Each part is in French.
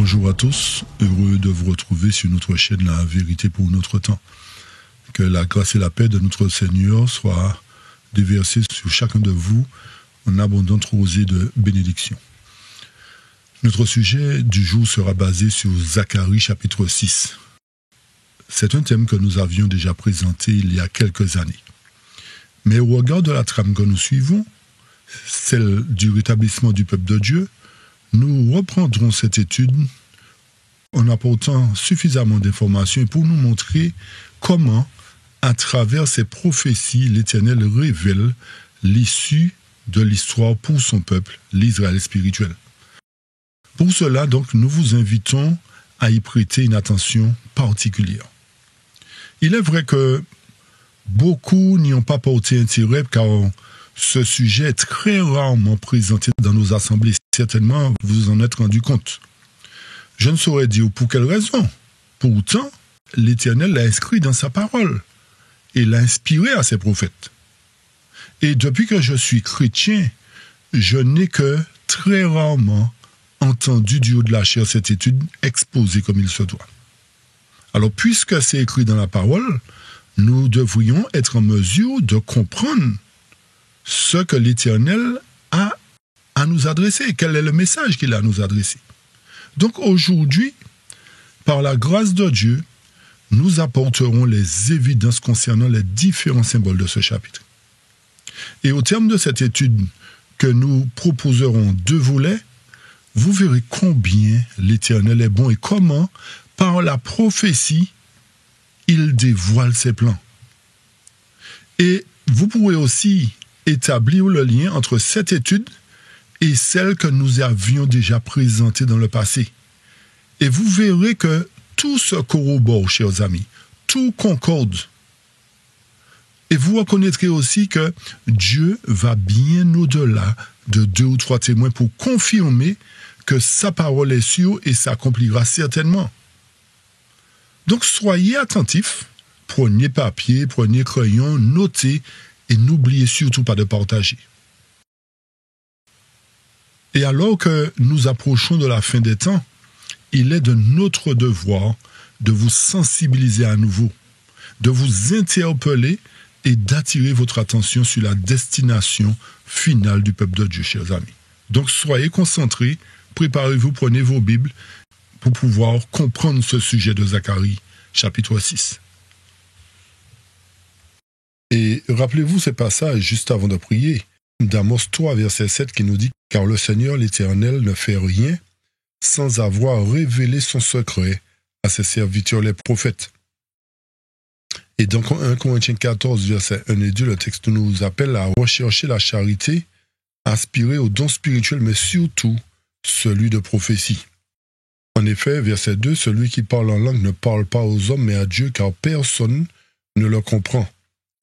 Bonjour à tous, heureux de vous retrouver sur notre chaîne La Vérité pour notre temps. Que la grâce et la paix de notre Seigneur soient déversées sur chacun de vous en abondante rosée de bénédiction. Notre sujet du jour sera basé sur Zacharie chapitre 6. C'est un thème que nous avions déjà présenté il y a quelques années. Mais au regard de la trame que nous suivons, celle du rétablissement du peuple de Dieu, nous reprendrons cette étude en apportant suffisamment d'informations pour nous montrer comment, à travers ces prophéties, l'Éternel révèle l'issue de l'histoire pour son peuple, l'Israël spirituel. Pour cela, donc, nous vous invitons à y prêter une attention particulière. Il est vrai que beaucoup n'y ont pas porté intérêt car ce sujet est très rarement présenté dans nos assemblées. Certainement, vous en êtes rendu compte. Je ne saurais dire pour quelle raison. Pourtant, l'Éternel l'a inscrit dans sa parole et l'a inspiré à ses prophètes. Et depuis que je suis chrétien, je n'ai que très rarement entendu du haut de la chair cette étude exposée comme il se doit. Alors, puisque c'est écrit dans la parole, nous devrions être en mesure de comprendre ce que l'Éternel a à nous adresser, quel est le message qu'il a à nous adresser. Donc aujourd'hui, par la grâce de Dieu, nous apporterons les évidences concernant les différents symboles de ce chapitre. Et au terme de cette étude que nous proposerons 2 volets, vous verrez combien l'Éternel est bon et comment, par la prophétie, il dévoile ses plans. Et vous pourrez aussi établir le lien entre cette étude et celle que nous avions déjà présentée dans le passé. Et vous verrez que tout se corrobore, chers amis, tout concorde. Et vous reconnaîtrez aussi que Dieu va bien au-delà de 2 ou 3 témoins pour confirmer que sa parole est sûre et s'accomplira certainement. Donc soyez attentifs, prenez papier, prenez crayon, notez et n'oubliez surtout pas de partager. Et alors que nous approchons de la fin des temps, il est de notre devoir de vous sensibiliser à nouveau, de vous interpeller et d'attirer votre attention sur la destination finale du peuple de Dieu, chers amis. Donc soyez concentrés, préparez-vous, prenez vos Bibles pour pouvoir comprendre ce sujet de Zacharie, chapitre 6. Et rappelez-vous ces passages juste avant de prier, d'Amos 3, verset 7, qui nous dit « Car le Seigneur l'Éternel ne fait rien sans avoir révélé son secret à ses serviteurs les prophètes. » Et dans 1 Corinthiens 14, verset 1 et 2, le texte nous appelle à rechercher la charité, aspirer au don spirituel, mais surtout celui de prophétie. En effet, verset 2, « Celui qui parle en langue ne parle pas aux hommes, mais à Dieu, car personne ne le comprend.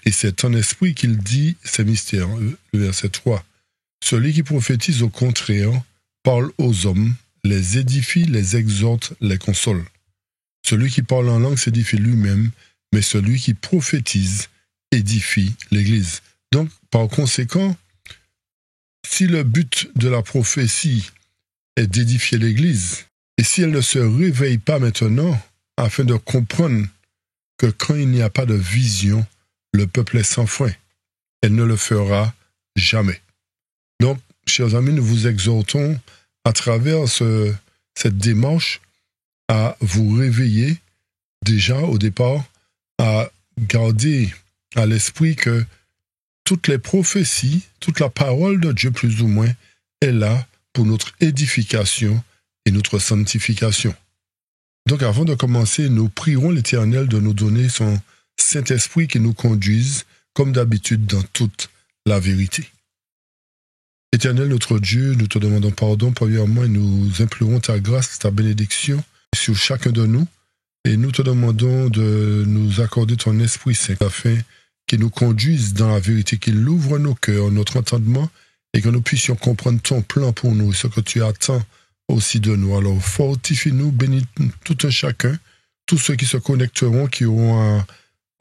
Et c'est en esprit qu'il dit ces mystères. » Le verset 3, « Celui qui prophétise au contraire parle aux hommes, les édifie, les exhorte, les console. Celui qui parle en langue s'édifie lui-même, mais celui qui prophétise édifie l'Église. » Donc, par conséquent, si le but de la prophétie est d'édifier l'Église, et si elle ne se réveille pas maintenant, afin de comprendre que quand il n'y a pas de vision, le peuple est sans frein, elle ne le fera jamais. Donc, chers amis, nous vous exhortons à travers cette démarche à vous réveiller déjà au départ, à garder à l'esprit que toutes les prophéties, toute la parole de Dieu plus ou moins est là pour notre édification et notre sanctification. Donc avant de commencer, nous prierons l'Éternel de nous donner son Saint-Esprit qui nous conduise, comme d'habitude, dans toute la vérité. Éternel notre Dieu, nous te demandons pardon premièrement et nous implorons ta grâce, ta bénédiction sur chacun de nous et nous te demandons de nous accorder ton Esprit Saint afin qu'il nous conduise dans la vérité, qu'il ouvre nos cœurs, notre entendement et que nous puissions comprendre ton plan pour nous, ce que tu attends aussi de nous. Alors fortifie-nous, bénis tout un chacun, tous ceux qui se connecteront, qui auront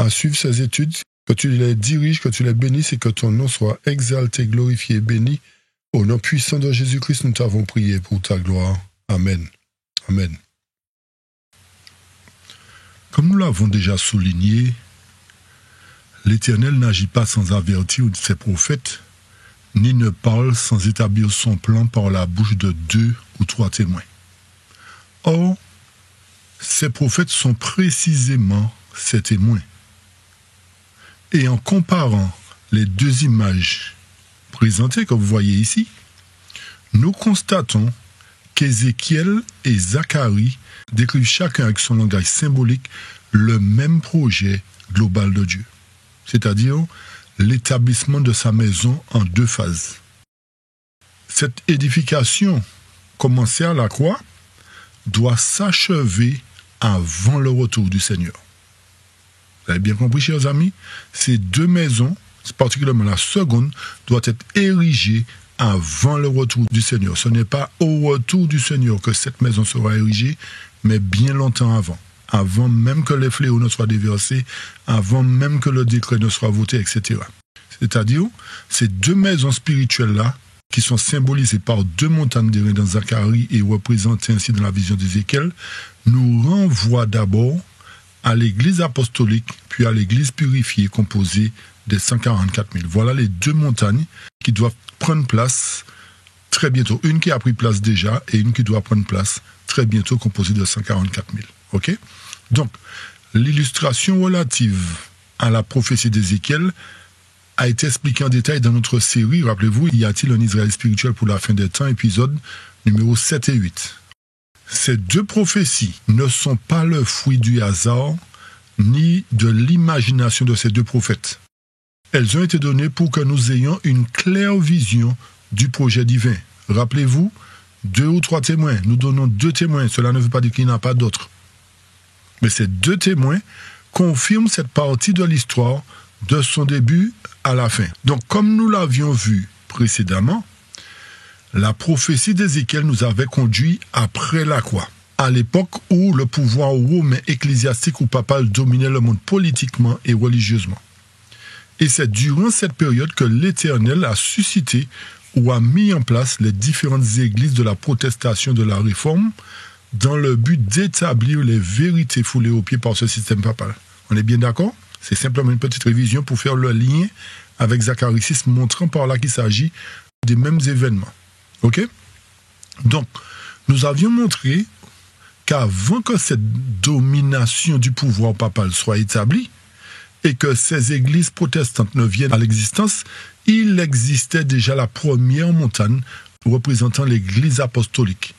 à suivre ces études, que tu les diriges, que tu les bénisses et que ton nom soit exalté, glorifié, béni. Au nom puissant de Jésus-Christ, nous t'avons prié pour ta gloire. Amen. Amen. Comme nous l'avons déjà souligné, l'Éternel n'agit pas sans avertir ses prophètes, ni ne parle sans établir son plan par la bouche de 2 ou 3 témoins. Or, ces prophètes sont précisément ces témoins. Et en comparant les deux images présentées, comme vous voyez ici, nous constatons qu'Ézéchiel et Zacharie décrivent chacun avec son langage symbolique le même projet global de Dieu, c'est-à-dire l'établissement de sa maison en 2 phases. Cette édification commencée à la croix doit s'achever avant le retour du Seigneur. Vous avez bien compris, chers amis? Ces 2 maisons, particulièrement la seconde, doit être érigée avant le retour du Seigneur. Ce n'est pas au retour du Seigneur que cette maison sera érigée, mais bien longtemps avant. Avant même que les fléaux ne soient déversés, avant même que le décret ne soit voté, etc. C'est-à-dire, ces 2 maisons spirituelles-là, qui sont symbolisées par 2 montagnes d'airain dans Zacharie et représentées ainsi dans la vision d'Ézéchiel, nous renvoient d'abord à l'Église apostolique, puis à l'Église purifiée composée des 144 000. Voilà les 2 montagnes qui doivent prendre place très bientôt. Une qui a pris place déjà et une qui doit prendre place très bientôt, composée de 144 000. Ok? Donc, l'illustration relative à la prophétie d'Ézéchiel a été expliquée en détail dans notre série. Rappelez-vous, y a-t-il un Israël spirituel pour la fin des temps, épisode numéro 7 et 8. Ces 2 prophéties ne sont pas le fruit du hasard ni de l'imagination de ces 2 prophètes. Elles ont été données pour que nous ayons une claire vision du projet divin. Rappelez-vous, 2 ou 3 témoins. Nous donnons 2 témoins. Cela ne veut pas dire qu'il n'y en a pas d'autres. Mais ces 2 témoins confirment cette partie de l'histoire de son début à la fin. Donc, comme nous l'avions vu précédemment, la prophétie d'Ézéchiel nous avait conduit après la croix, à l'époque où le pouvoir romain ecclésiastique ou papal dominait le monde politiquement et religieusement. Et c'est durant cette période que l'Éternel a suscité ou a mis en place les différentes églises de la protestation de la réforme dans le but d'établir les vérités foulées aux pieds par ce système papal. On est bien d'accord? C'est simplement une petite révision pour faire le lien avec Zacharie 6, montrant par là qu'il s'agit des mêmes événements. Ok? Donc, nous avions montré qu'avant que cette domination du pouvoir papal soit établie et que ces églises protestantes ne viennent à l'existence, il existait déjà la première montagne représentant l'église apostolique.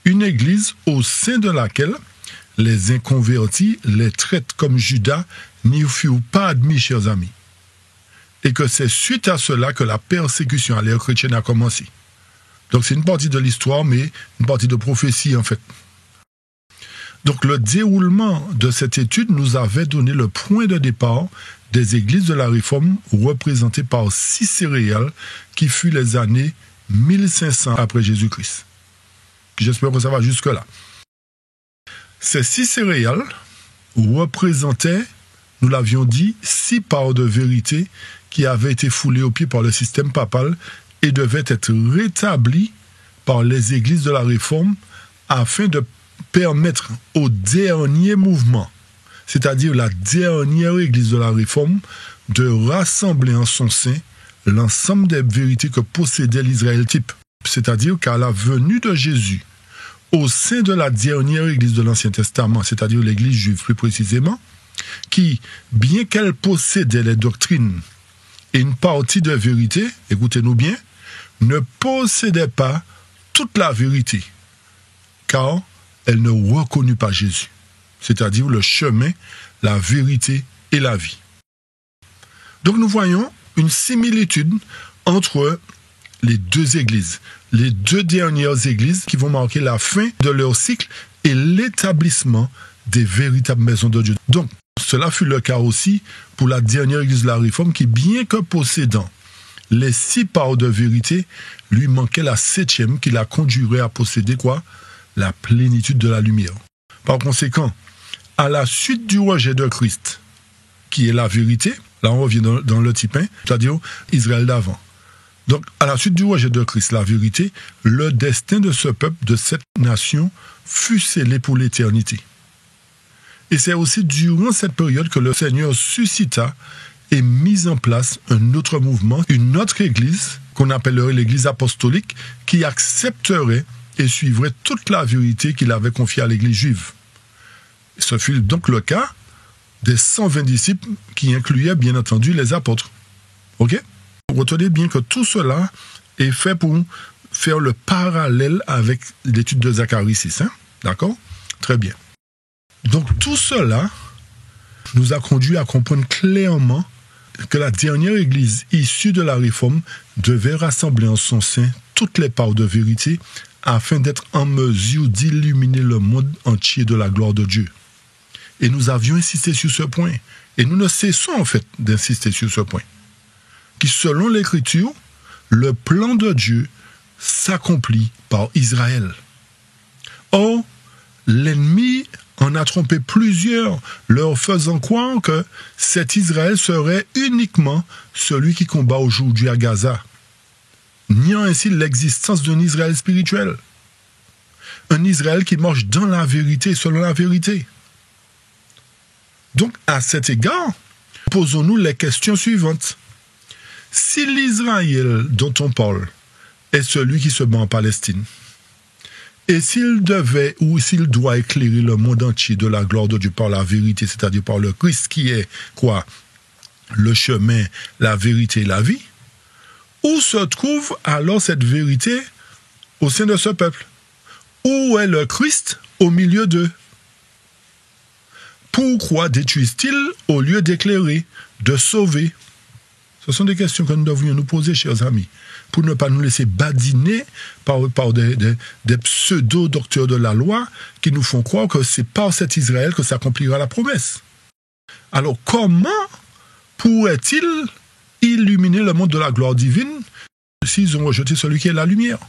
Une église au sein de laquelle les inconvertis les traitent comme Judas n'y furent pas admis, chers amis. Et que c'est suite à cela que la persécution à l'ère chrétienne a commencé. Donc c'est une partie de l'histoire, mais une partie de prophétie en fait. Donc le déroulement de cette étude nous avait donné le point de départ des églises de la Réforme représentées par 6 céréales qui fut les années 1500 après Jésus-Christ. J'espère que ça va jusque-là. Ces 6 céréales représentaient, nous l'avions dit, 6 parts de vérité qui avaient été foulées aux pieds par le système papal et devaient être rétablies par les églises de la Réforme afin de permettre au dernier mouvement, c'est-à-dire la dernière église de la Réforme, de rassembler en son sein l'ensemble des vérités que possédait l'Israël type. C'est-à-dire qu'à la venue de Jésus, au sein de la dernière église de l'Ancien Testament, c'est-à-dire l'église juive plus précisément, qui, bien qu'elle possédait les doctrines et une partie de vérité, écoutez-nous bien, ne possédait pas toute la vérité, car elle ne reconnut pas Jésus, c'est-à-dire le chemin, la vérité et la vie. Donc nous voyons une similitude entre les 2 églises, les 2 dernières églises qui vont marquer la fin de leur cycle et l'établissement des véritables maisons de Dieu. Donc, cela fut le cas aussi pour la dernière église de la Réforme qui, bien que possédant les 6 parts de vérité, lui manquait la 7e qui la conduirait à posséder quoi? La plénitude de la lumière. Par conséquent, à la suite du rejet de Christ, qui est la vérité, là on revient dans le type 1, c'est-à-dire Israël d'avant. Donc, à la suite du rejet de Christ, la vérité, le destin de ce peuple, de cette nation, fut scellé pour l'éternité. Et c'est aussi durant cette période que le Seigneur suscita et mis en place un autre mouvement, une autre église, qu'on appellerait l'église apostolique, qui accepterait et suivrait toute la vérité qu'il avait confiée à l'église juive. Ce fut donc le cas des 120 disciples qui incluaient bien entendu les apôtres. Ok? Retenez bien que tout cela est fait pour faire le parallèle avec l'étude de Zacharie 6. Hein? D'accord? Très bien. Donc tout cela nous a conduit à comprendre clairement que la dernière église issue de la réforme devait rassembler en son sein toutes les parts de vérité afin d'être en mesure d'illuminer le monde entier de la gloire de Dieu. Et nous avions insisté sur ce point. Et nous ne cessons en fait d'insister sur ce point. Qui, selon l'Écriture, le plan de Dieu s'accomplit par Israël. Or, l'ennemi en a trompé plusieurs, leur faisant croire que cet Israël serait uniquement celui qui combat aujourd'hui à Gaza, niant ainsi l'existence d'un Israël spirituel. Un Israël qui marche dans la vérité, selon la vérité. Donc, à cet égard, posons-nous les questions suivantes. Si l'Israël dont on parle est celui qui se bat en Palestine, et s'il devait ou s'il doit éclairer le monde entier de la gloire de Dieu par la vérité, c'est-à-dire par le Christ qui est quoi? Le chemin, la vérité et la vie, où se trouve alors cette vérité au sein de ce peuple? Où est le Christ au milieu d'eux? Pourquoi détruisent-ils au lieu d'éclairer, de sauver? Ce sont des questions que nous devrions nous poser, chers amis, pour ne pas nous laisser badiner par des pseudo-docteurs de la loi qui nous font croire que c'est par cet Israël que s'accomplira la promesse. Alors, comment pourrait-il illuminer le monde de la gloire divine s'ils ont rejeté celui qui est la lumière?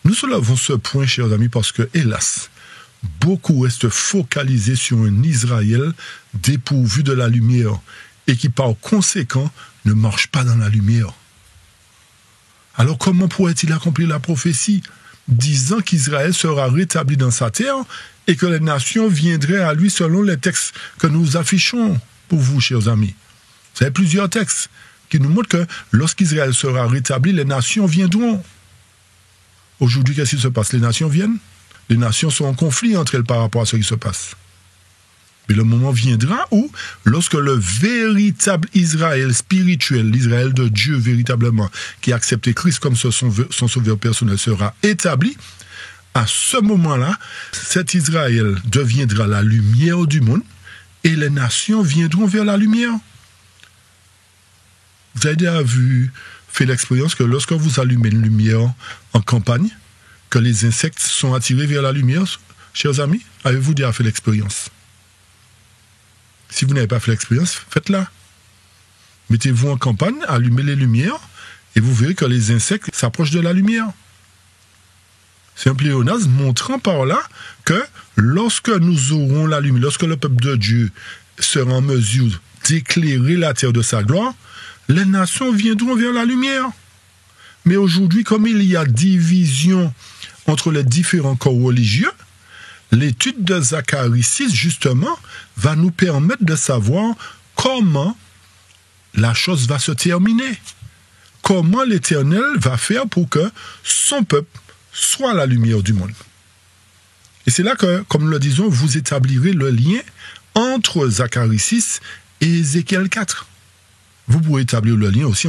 Nous soulevons ce point, chers amis, parce que, hélas, beaucoup restent focalisés sur un Israël dépourvu de la lumière et qui, par conséquent, ne marche pas dans la lumière. Alors comment pourrait-il accomplir la prophétie disant qu'Israël sera rétabli dans sa terre et que les nations viendraient à lui selon les textes que nous affichons pour vous, chers amis? Vous avez plusieurs textes qui nous montrent que lorsqu'Israël sera rétabli, les nations viendront. Aujourd'hui, qu'est-ce qui se passe? Les nations viennent. Les nations sont en conflit entre elles par rapport à ce qui se passe. Mais le moment viendra où, lorsque le véritable Israël spirituel, l'Israël de Dieu véritablement, qui a accepté Christ comme son sauveur personnel, sera établi, à ce moment-là, cet Israël deviendra la lumière du monde et les nations viendront vers la lumière. Vous avez déjà fait l'expérience que lorsque vous allumez une lumière en campagne, que les insectes sont attirés vers la lumière, chers amis? Avez-vous déjà fait l'expérience? Si vous n'avez pas fait l'expérience, faites-la. Mettez-vous en campagne, allumez les lumières, et vous verrez que les insectes s'approchent de la lumière. C'est un pléonasme montrant par là que lorsque nous aurons la lumière, lorsque le peuple de Dieu sera en mesure d'éclairer la terre de sa gloire, les nations viendront vers la lumière. Mais aujourd'hui, comme il y a division entre les différents corps religieux, l'étude de Zacharie 6, justement, va nous permettre de savoir comment la chose va se terminer. Comment l'Éternel va faire pour que son peuple soit la lumière du monde. Et c'est là que, comme nous le disons, vous établirez le lien entre Zacharie 6 et Ézéchiel 4. Vous pourrez établir le lien aussi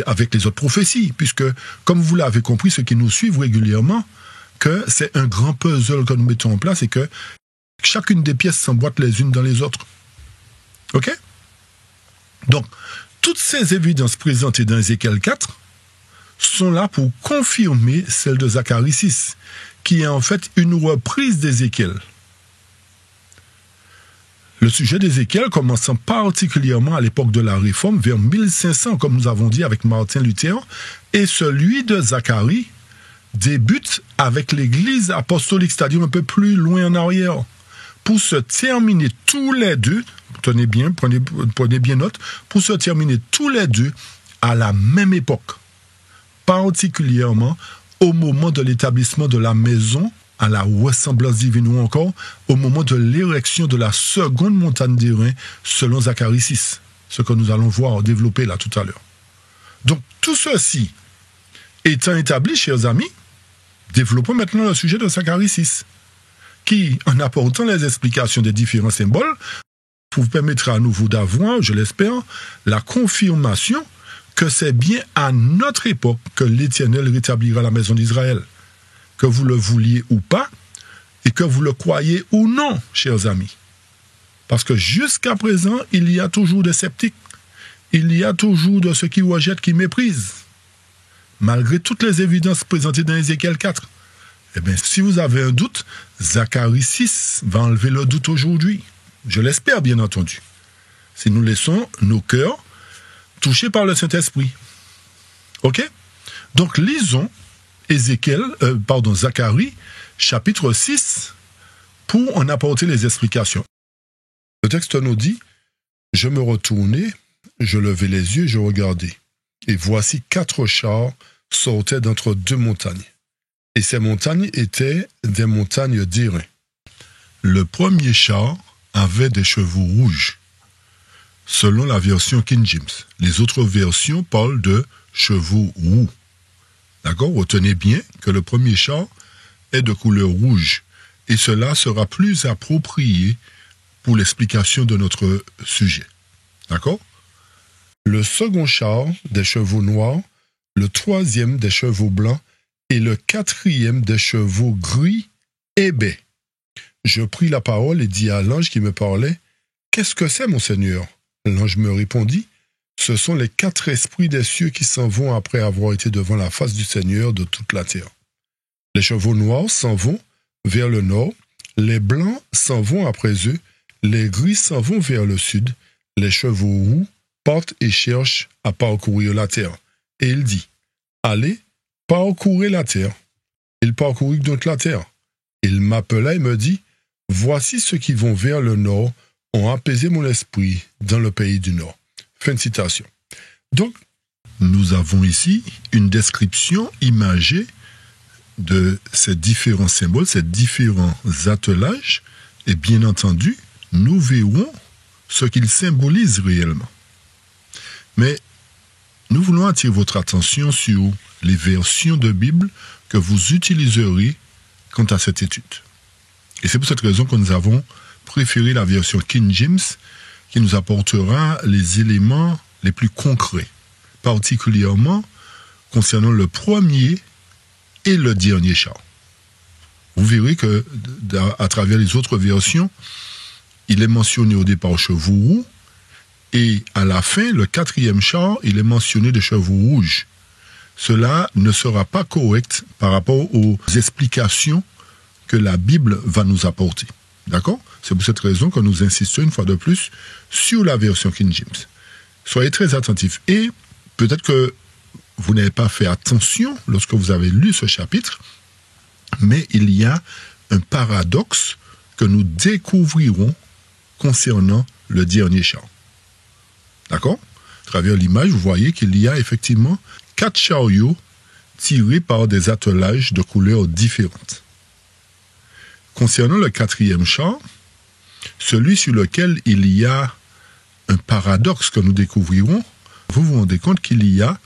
avec les autres prophéties, puisque, comme vous l'avez compris, ceux qui nous suivent régulièrement, que c'est un grand puzzle que nous mettons en place et que chacune des pièces s'emboîte les unes dans les autres. OK? Donc, toutes ces évidences présentées dans Ézéchiel 4 sont là pour confirmer celle de Zacharie 6, qui est en fait une reprise d'Ézéchiel. Le sujet d'Ézéchiel, commençant particulièrement à l'époque de la Réforme, vers 1500, comme nous avons dit avec Martin Luther, et celui de Zacharie débute avec l'Église apostolique, c'est-à-dire un peu plus loin en arrière, pour se terminer tous les deux, prenez bien note, pour se terminer tous les deux à la même époque, particulièrement au moment de l'établissement de la maison à la ressemblance divine ou encore au moment de l'érection de la seconde montagne d'airain selon Zacharie 6, ce que nous allons voir développer là tout à l'heure. Donc tout ceci étant établi, chers amis, développons maintenant le sujet de Zacharie 6, qui, en apportant les explications des différents symboles, vous permettra à nouveau d'avoir, je l'espère, la confirmation que c'est bien à notre époque que l'Éternel rétablira la maison d'Israël. Que vous le vouliez ou pas, et que vous le croyez ou non, chers amis. Parce que jusqu'à présent, il y a toujours des sceptiques. Il y a toujours de ceux qui rejettent, qui méprisent. Malgré toutes les évidences présentées dans Ézéchiel 4. Eh bien, si vous avez un doute, Zacharie 6 va enlever le doute aujourd'hui. Je l'espère, bien entendu. Si nous laissons nos cœurs touchés par le Saint-Esprit. OK? Donc, lisons Zacharie, chapitre 6, pour en apporter les explications. Le texte nous dit, « Je me retournai, je levai les yeux, je regardai, et voici 4 chars sortaient d'entre 2 montagnes. Et ces montagnes étaient des montagnes d'airain. Le premier char avait des chevaux rouges, selon la version King James. Les autres versions parlent de chevaux roux. D'accord? Retenez bien que le premier char est de couleur rouge et cela sera plus approprié pour l'explication de notre sujet. D'accord? Le second char des chevaux noirs, le troisième des chevaux blancs et le quatrième des chevaux gris et bais. Je pris la parole et dis à l'ange qui me parlait, « Qu'est-ce que c'est, mon Seigneur ?» L'ange me répondit, « Ce sont les 4 esprits des cieux qui s'en vont après avoir été devant la face du Seigneur de toute la terre. Les chevaux noirs s'en vont vers le nord, les blancs s'en vont après eux, les gris s'en vont vers le sud, les chevaux roux partent et cherchent à parcourir la terre. » Et il dit, « Allez, parcourez la terre. » Il parcourut donc la terre. Il m'appela et me dit, « Voici ceux qui vont vers le nord ont apaisé mon esprit dans le pays du nord. » Fin de citation. Donc, nous avons ici une description imagée de ces différents symboles, ces différents attelages, et bien entendu, nous verrons ce qu'ils symbolisent réellement. Mais nous voulons attirer votre attention sur les versions de Bible que vous utiliserez quant à cette étude. Et c'est pour cette raison que nous avons préféré la version King James qui nous apportera les éléments les plus concrets, particulièrement concernant le premier et le dernier char. Vous verrez que à travers les autres versions, il est mentionné au départ chevaux roux et à la fin, le 4e char, il est mentionné de chevaux rouges. Cela ne sera pas correct par rapport aux explications que la Bible va nous apporter. D'accord? C'est pour cette raison que nous insistons une fois de plus sur la version King James. Soyez très attentifs. Et peut-être que vous n'avez pas fait attention lorsque vous avez lu ce chapitre, mais il y a un paradoxe que nous découvrirons concernant le dernier char. D'accord? À travers l'image, vous voyez qu'il y a effectivement 4 chariots tirés par des attelages de couleurs différentes. Concernant le 4e char, celui sur lequel il y a un paradoxe que nous découvrirons, vous vous rendez compte qu'il y a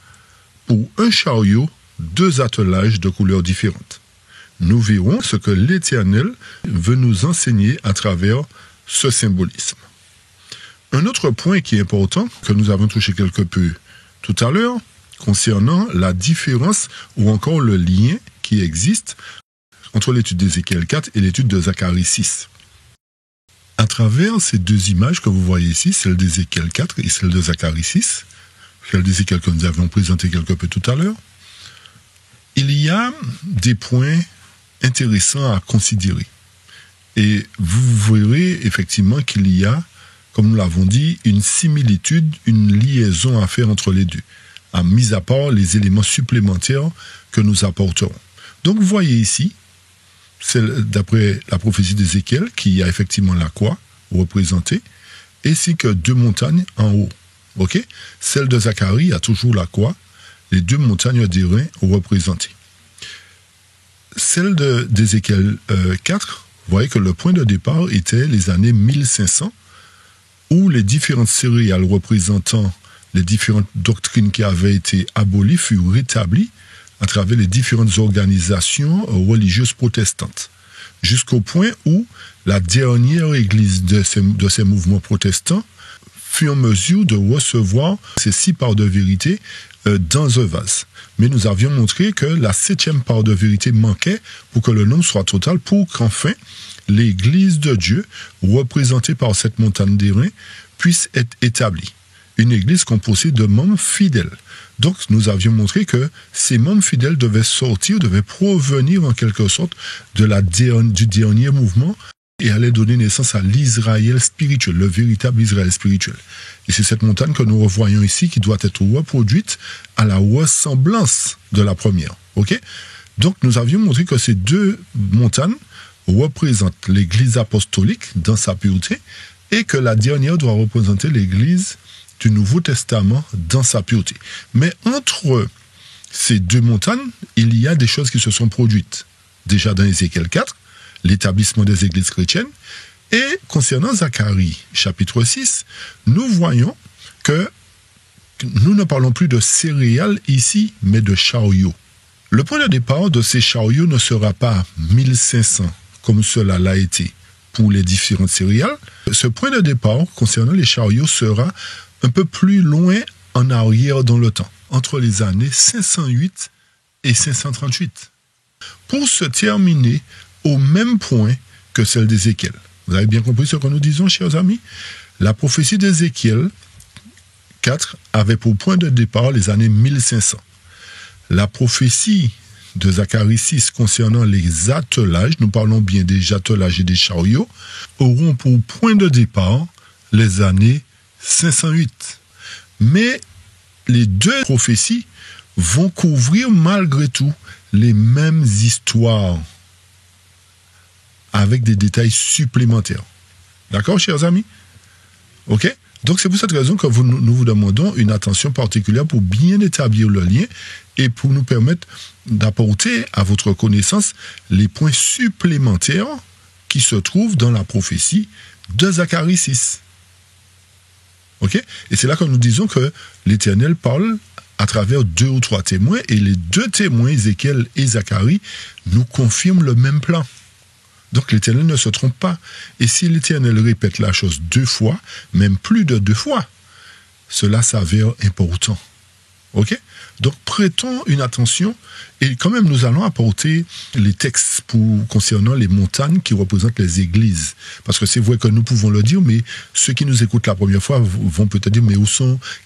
pour un chariot 2 attelages de couleurs différentes. Nous verrons ce que l'Éternel veut nous enseigner à travers ce symbolisme. Un autre point qui est important, que nous avons touché quelque peu tout à l'heure, concernant la différence ou encore le lien qui existe entre l'étude d'Ézéchiel 4 et l'étude de Zacharie 6. À travers ces 2 images que vous voyez ici, celle d'Ézéchiel 4 et celle de Zacharie 6, celle d'Ézéchiel que nous avions présenté quelque peu tout à l'heure, il y a des points intéressants à considérer. Et vous verrez effectivement qu'il y a, comme nous l'avons dit, une similitude, une liaison à faire entre les deux, mis à part les éléments supplémentaires que nous apporterons. Donc vous voyez ici, c'est d'après la prophétie d'Ézéchiel, qu'il y a effectivement la croix représentée, ainsi que 2 montagnes en haut. Okay? Celle de Zacharie a toujours la croix, les deux montagnes d'airain représentées. Celle d'Ézéchiel 4, vous voyez que le point de départ était les années 1500, où les différentes céréales représentant les différentes doctrines qui avaient été abolies furent rétablies à travers les différentes organisations religieuses protestantes, jusqu'au point où la dernière église de ces mouvements protestants fut en mesure de recevoir ces 6 parts de vérité dans un vase. Mais nous avions montré que la 7e part de vérité manquait pour que le nombre soit total, pour qu'enfin l'église de Dieu, représentée par cette montagne d'airain, puisse être établie. Une église composée de membres fidèles. Donc, nous avions montré que ces membres fidèles devaient provenir en quelque sorte du dernier mouvement et allaient donner naissance à l'Israël spirituel, le véritable Israël spirituel. Et c'est cette montagne que nous revoyons ici qui doit être reproduite à la ressemblance de la première. Ok? Donc, nous avions montré que ces deux montagnes représentent l'église apostolique dans sa pureté et que la dernière doit représenter l'église du Nouveau Testament dans sa pureté. Mais entre ces deux montagnes, il y a des choses qui se sont produites. Déjà dans Ézéchiel 4, l'établissement des églises chrétiennes. Et concernant Zacharie, chapitre 6, nous voyons que nous ne parlons plus de céréales ici, mais de chariots. Le point de départ de ces chariots ne sera pas 1500, comme cela l'a été pour les différentes céréales. Ce point de départ concernant les chariots sera un peu plus loin en arrière dans le temps, entre les années 508 et 538, pour se terminer au même point que celle d'Ézéchiel. Vous avez bien compris ce que nous disons, chers amis? La prophétie d'Ézéchiel 4 avait pour point de départ les années 1500. La prophétie de Zacharie 6 concernant les attelages, nous parlons bien des attelages et des chariots, auront pour point de départ les années 508. Mais les deux prophéties vont couvrir malgré tout les mêmes histoires avec des détails supplémentaires. D'accord, chers amis? Ok? Donc c'est pour cette raison que nous vous demandons une attention particulière pour bien établir le lien et pour nous permettre d'apporter à votre connaissance les points supplémentaires qui se trouvent dans la prophétie de Zacharie 6. Ok? Et c'est là que nous disons que l'Éternel parle à travers 2 ou 3 témoins, et les 2 témoins, Ézéchiel et Zacharie, nous confirment le même plan. Donc l'Éternel ne se trompe pas. Et si l'Éternel répète la chose 2 fois, même plus de 2 fois, cela s'avère important. Ok? Donc prêtons une attention, et quand même nous allons apporter les textes concernant les montagnes qui représentent les églises. Parce que c'est vrai que nous pouvons le dire, mais ceux qui nous écoutent la première fois vont peut-être dire, mais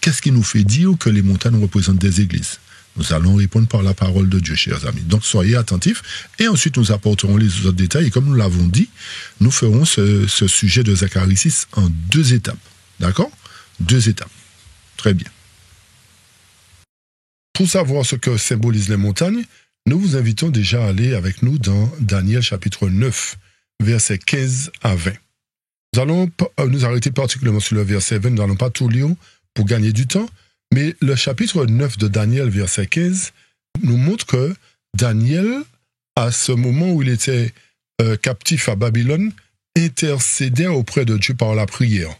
qu'est-ce qui nous fait dire que les montagnes représentent des églises? Nous allons répondre par la parole de Dieu, chers amis. Donc soyez attentifs, et ensuite nous apporterons les autres détails, et comme nous l'avons dit, nous ferons ce sujet de Zacharie 6 en 2 étapes. D'accord? 2 étapes. Très bien. Pour savoir ce que symbolisent les montagnes, nous vous invitons déjà à aller avec nous dans Daniel chapitre 9, versets 15 à 20. Nous allons nous arrêter particulièrement sur le verset 20, nous n'allons pas tout lire pour gagner du temps, mais le chapitre 9 de Daniel, verset 15, nous montre que Daniel, à ce moment où il était captif à Babylone, intercédait auprès de Dieu par la prière.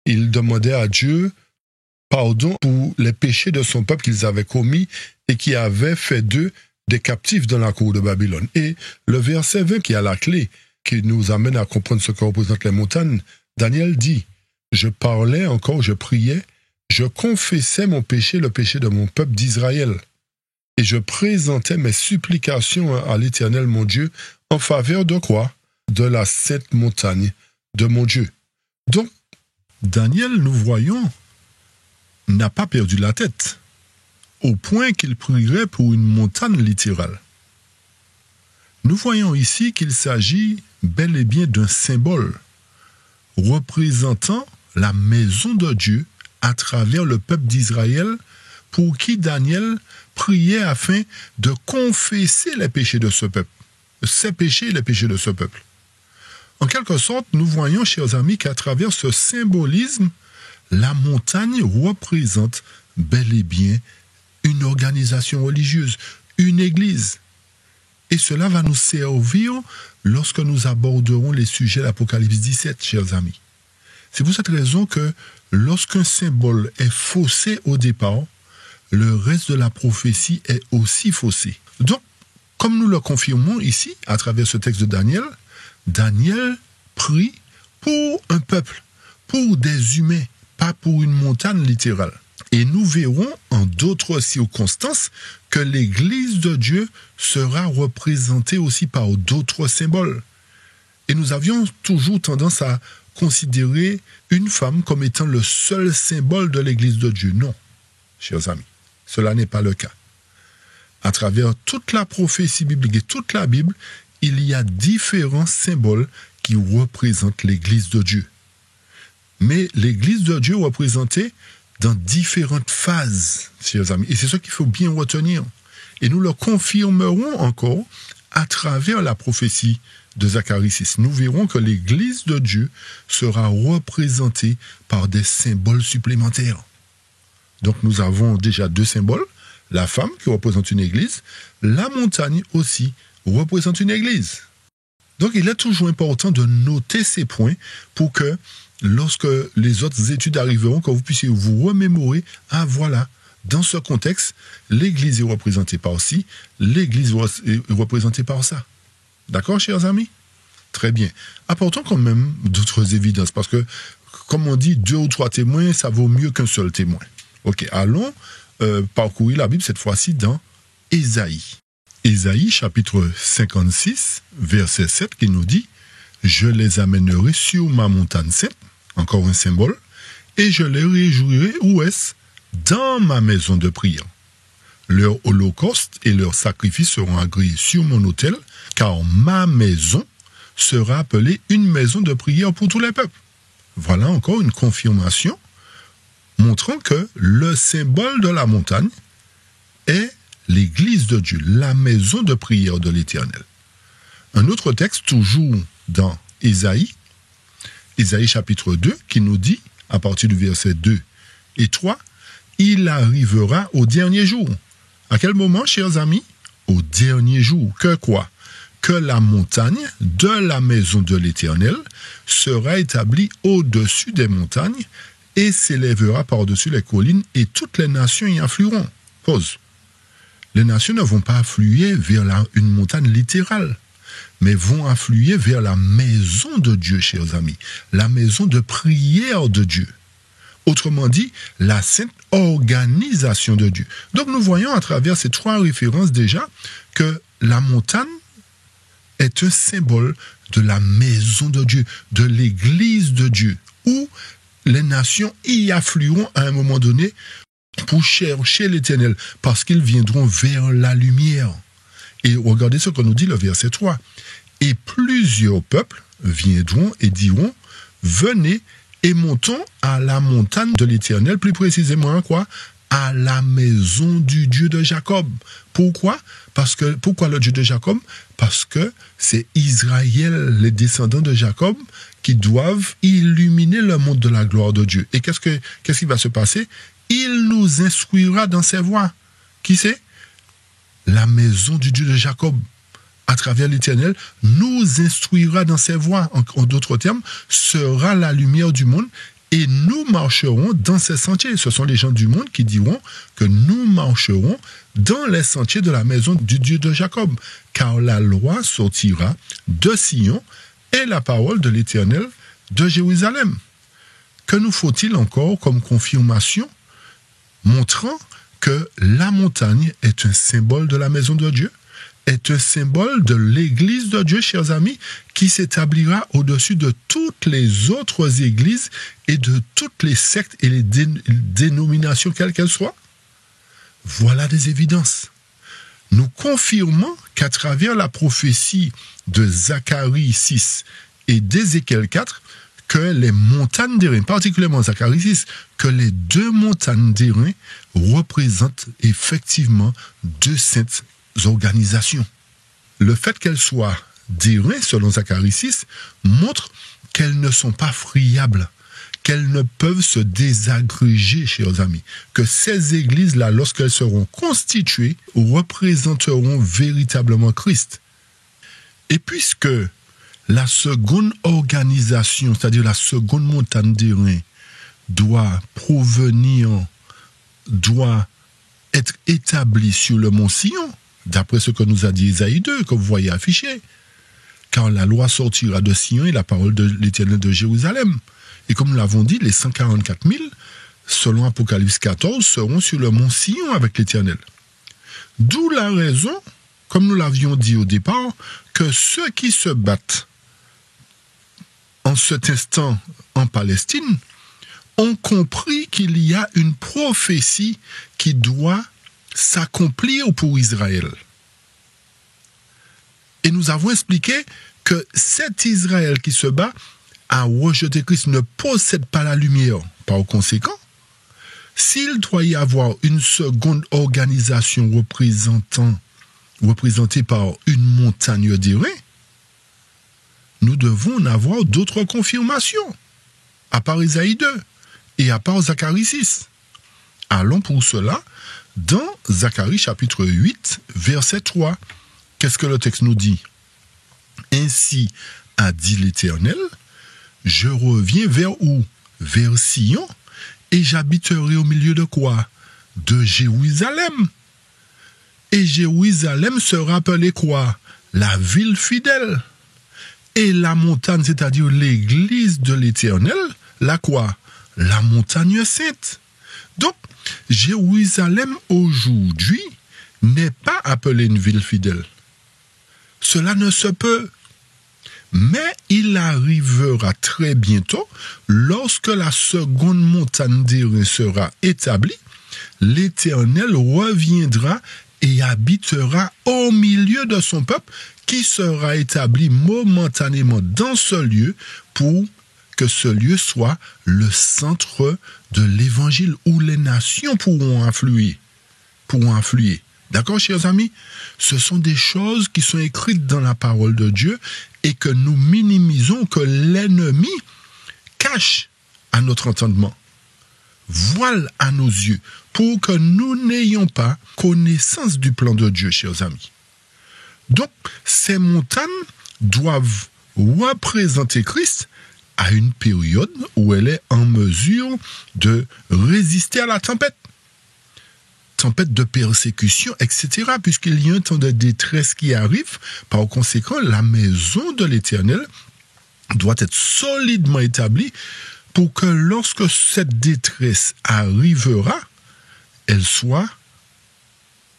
Il demandait à Dieu pardon pour les péchés de son peuple qu'ils avaient commis et qui avaient fait d'eux des captifs dans la cour de Babylone. Et le verset 20 qui a la clé, qui nous amène à comprendre ce que représentent les montagnes, Daniel dit, « Je parlais encore, je priais, je confessais mon péché, le péché de mon peuple d'Israël, et je présentais mes supplications à l'Éternel mon Dieu en faveur de quoi? De la sainte montagne de mon Dieu. » Donc, Daniel, nous voyons, n'a pas perdu la tête, au point qu'il prierait pour une montagne littérale. Nous voyons ici qu'il s'agit bel et bien d'un symbole représentant la maison de Dieu à travers le peuple d'Israël, pour qui Daniel priait afin de confesser les péchés de ce peuple, ses péchés et les péchés de ce peuple. En quelque sorte, nous voyons, chers amis, qu'à travers ce symbolisme, la montagne représente bel et bien une organisation religieuse, une église. Et cela va nous servir lorsque nous aborderons les sujets de l'Apocalypse 17, chers amis. C'est pour cette raison que lorsqu'un symbole est faussé au départ, le reste de la prophétie est aussi faussé. Donc, comme nous le confirmons ici, à travers ce texte de Daniel, Daniel prie pour un peuple, pour des humains, pas pour une montagne littérale. Et nous verrons en d'autres circonstances que l'Église de Dieu sera représentée aussi par d'autres symboles. Et nous avions toujours tendance à considérer une femme comme étant le seul symbole de l'Église de Dieu. Non, chers amis, cela n'est pas le cas. À travers toute la prophétie biblique et toute la Bible, il y a différents symboles qui représentent l'Église de Dieu. Mais l'Église de Dieu représentée dans différentes phases, chers amis. Et c'est ce qu'il faut bien retenir. Et nous le confirmerons encore à travers la prophétie de Zacharie 6. Nous verrons que l'Église de Dieu sera représentée par des symboles supplémentaires. Donc nous avons déjà deux symboles. La femme qui représente une église, la montagne aussi représente une église. Donc il est toujours important de noter ces points pour que lorsque les autres études arriveront, que vous puissiez vous remémorer, ah voilà, dans ce contexte, l'église est représentée par ci, l'église est représentée par ça. D'accord, chers amis? Très bien. Apportons quand même d'autres évidences, parce que, comme on dit, 2 ou 3 témoins, ça vaut mieux qu'un seul témoin. Ok, allons parcourir la Bible cette fois-ci dans Ésaïe. Ésaïe, chapitre 56, verset 7, qui nous dit « Je les amènerai sur ma montagne sainte », encore un symbole, « et je les réjouirai, où est-ce? Dans ma maison de prière. Leur holocauste et leurs sacrifices seront agréés sur mon autel, car ma maison sera appelée une maison de prière pour tous les peuples. » Voilà encore une confirmation montrant que le symbole de la montagne est l'église de Dieu, la maison de prière de l'Éternel. Un autre texte, toujours dans Ésaïe, Ésaïe chapitre 2, qui nous dit, à partir du verset 2 et 3, « Il arrivera au dernier jour. » À quel moment, chers amis? Au dernier jour. Que quoi? Que la montagne de la maison de l'Éternel sera établie au-dessus des montagnes et s'élèvera par-dessus les collines, et toutes les nations y afflueront. Pause. Les nations ne vont pas affluer vers une montagne littérale, mais vont affluer vers la maison de Dieu, chers amis, la maison de prière de Dieu. Autrement dit, la sainte organisation de Dieu. Donc nous voyons à travers ces 3 références déjà que la montagne est un symbole de la maison de Dieu, de l'église de Dieu, où les nations y afflueront à un moment donné pour chercher l'Éternel, parce qu'ils viendront vers la lumière. Et regardez ce que nous dit le verset 3. « Et plusieurs peuples viendront et diront, venez et montons à la montagne de l'Éternel, plus précisément quoi? À la maison du Dieu de Jacob. » Pourquoi? Pourquoi le Dieu de Jacob? Parce que c'est Israël, les descendants de Jacob, qui doivent illuminer le monde de la gloire de Dieu. Et qu'est-ce qui va se passer? Il nous instruira dans ses voies. Qui c'est? La maison du Dieu de Jacob, à travers l'Éternel, nous instruira dans ses voies. En d'autres termes, sera la lumière du monde, et nous marcherons dans ses sentiers. Ce sont les gens du monde qui diront que nous marcherons dans les sentiers de la maison du Dieu de Jacob, car la loi sortira de Sion et la parole de l'Éternel de Jérusalem. Que nous faut-il encore comme confirmation montrant que la montagne est un symbole de la maison de Dieu, est un symbole de l'église de Dieu, chers amis, qui s'établira au-dessus de toutes les autres églises et de toutes les sectes et les dénominations, quelles qu'elles soient? Voilà des évidences. Nous confirmons qu'à travers la prophétie de Zacharie 6 et d'Ézéchiel 4, que les montagnes d'airain, particulièrement Zacharie 6, que les 2 montagnes d'airain représentent effectivement 2 saintes organisations. Le fait qu'elles soient d'airain, selon Zacharie 6, montre qu'elles ne sont pas friables, qu'elles ne peuvent se désagréger, chers amis. Que ces églises-là, lorsqu'elles seront constituées, représenteront véritablement Christ. Et puisque la seconde organisation, c'est-à-dire la seconde montagne d'airain, doit être établie sur le mont Sion, d'après ce que nous a dit Isaïe 2, que vous voyez affiché. Car la loi sortira de Sion et la parole de l'Éternel de Jérusalem. Et comme nous l'avons dit, les 144 000, selon Apocalypse 14, seront sur le mont Sion avec l'Éternel. D'où la raison, comme nous l'avions dit au départ, que ceux qui se battent en cet instant en Palestine ont compris qu'il y a une prophétie qui doit s'accomplir pour Israël. Et nous avons expliqué que cet Israël qui se bat à rejeter Christ ne possède pas la lumière. Par conséquent, s'il doit y avoir une seconde organisation représentée par une montagne d'airain, nous devons en avoir d'autres confirmations, à part Isaïe 2 et à part Zacharie 6. Allons pour cela dans Zacharie chapitre 8, verset 3. Qu'est-ce que le texte nous dit? Ainsi a dit l'Éternel, je reviens vers où? Vers Sion, et j'habiterai au milieu de quoi? De Jérusalem. Et Jérusalem sera appelée quoi? La ville fidèle. Et la montagne, c'est-à-dire l'église de l'Éternel, la quoi? La montagne sainte. Donc, Jérusalem aujourd'hui n'est pas appelée une ville fidèle. Cela ne se peut. Mais il arrivera très bientôt, lorsque la seconde montagne d'airain sera établie, l'Éternel reviendra et habitera au milieu de son peuple qui sera établi momentanément dans ce lieu pour que ce lieu soit le centre de l'évangile où les nations pourront influer. D'accord, chers amis? Ce sont des choses qui sont écrites dans la parole de Dieu et que nous minimisons, que l'ennemi cache à notre entendement, voile à nos yeux, pour que nous n'ayons pas connaissance du plan de Dieu, chers amis. Donc, ces montagnes doivent représenter Christ à une période où elle est en mesure de résister à la tempête de persécution, etc., puisqu'il y a un temps de détresse qui arrive. Par conséquent, la maison de l'Éternel doit être solidement établie pour que lorsque cette détresse arrivera, elle soit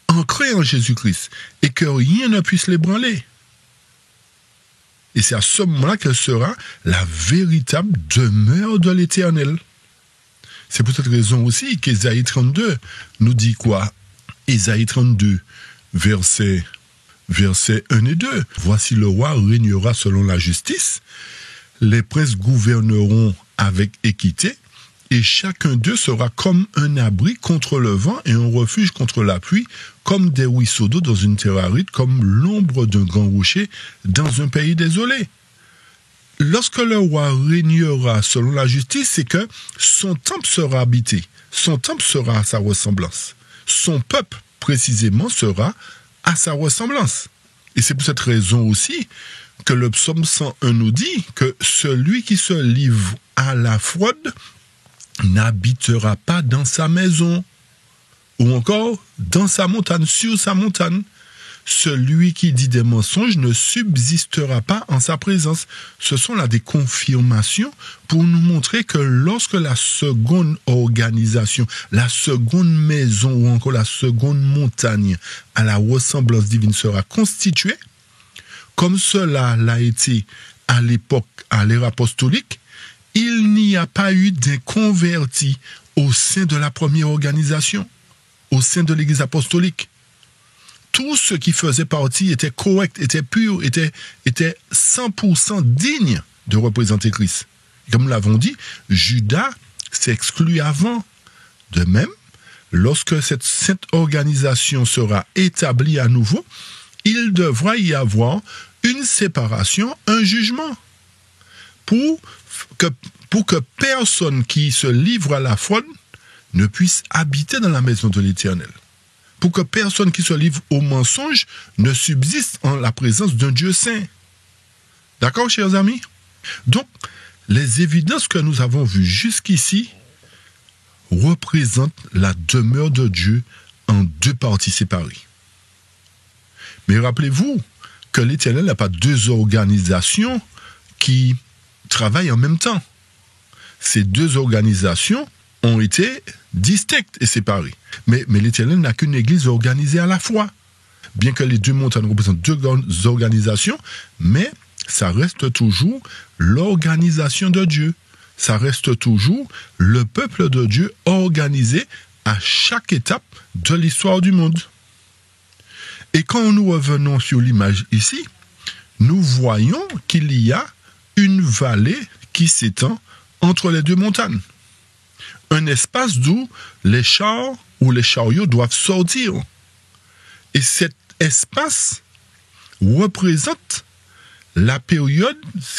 ancrée en Jésus-Christ et que rien ne puisse l'ébranler. Et c'est à ce moment-là qu'elle sera la véritable demeure de l'Éternel. C'est pour cette raison aussi qu'Ésaïe 32 nous dit quoi? Ésaïe 32, versets 1 et 2. Voici le roi régnera selon la justice, les princes gouverneront avec équité, et chacun d'eux sera comme un abri contre le vent et un refuge contre la pluie, comme des ruisseaux d'eau dans une terre aride, comme l'ombre d'un grand rocher dans un pays désolé. Lorsque le roi régnera selon la justice, c'est que son temple sera habité, son temple sera à sa ressemblance, son peuple précisément sera à sa ressemblance. Et c'est pour cette raison aussi que le psaume 101 nous dit que celui qui se livre à la fraude n'habitera pas dans sa maison, ou encore dans sa montagne, sur sa montagne. Celui qui dit des mensonges ne subsistera pas en sa présence. Ce sont là des confirmations pour nous montrer que lorsque la seconde organisation, la seconde maison ou encore la seconde montagne à la ressemblance divine sera constituée, comme cela l'a été à l'époque, à l'ère apostolique, il n'y a pas eu d'inconvertis au sein de la première organisation, au sein de l'Église apostolique. Tout ce qui faisait partie était correct, était pur, était 100% digne de représenter Christ. Comme nous l'avons dit, Judas s'est exclu avant. De même, lorsque cette sainte organisation sera établie à nouveau, il devra y avoir une séparation, un jugement, pour que pour que personne qui se livre à la fraude ne puisse habiter dans la maison de l'Éternel. Pour que personne qui se livre au mensonge ne subsiste en la présence d'un Dieu saint. D'accord, chers amis? Donc, les évidences que nous avons vues jusqu'ici représentent la demeure de Dieu en deux parties séparées. Mais rappelez-vous que l'Éternel n'a pas deux organisations qui travaillent en même temps. Ces deux organisations ont été distinctes et séparées. Mais l'Éternel n'a qu'une église organisée à la fois. Bien que les deux montagnes représentent deux organisations, mais ça reste toujours l'organisation de Dieu. Ça reste toujours le peuple de Dieu organisé à chaque étape de l'histoire du monde. Et quand nous revenons sur l'image ici, nous voyons qu'il y a une vallée qui s'étend entre les deux montagnes. Un espace d'où les chars ou les chariots doivent sortir. Et cet espace représente la période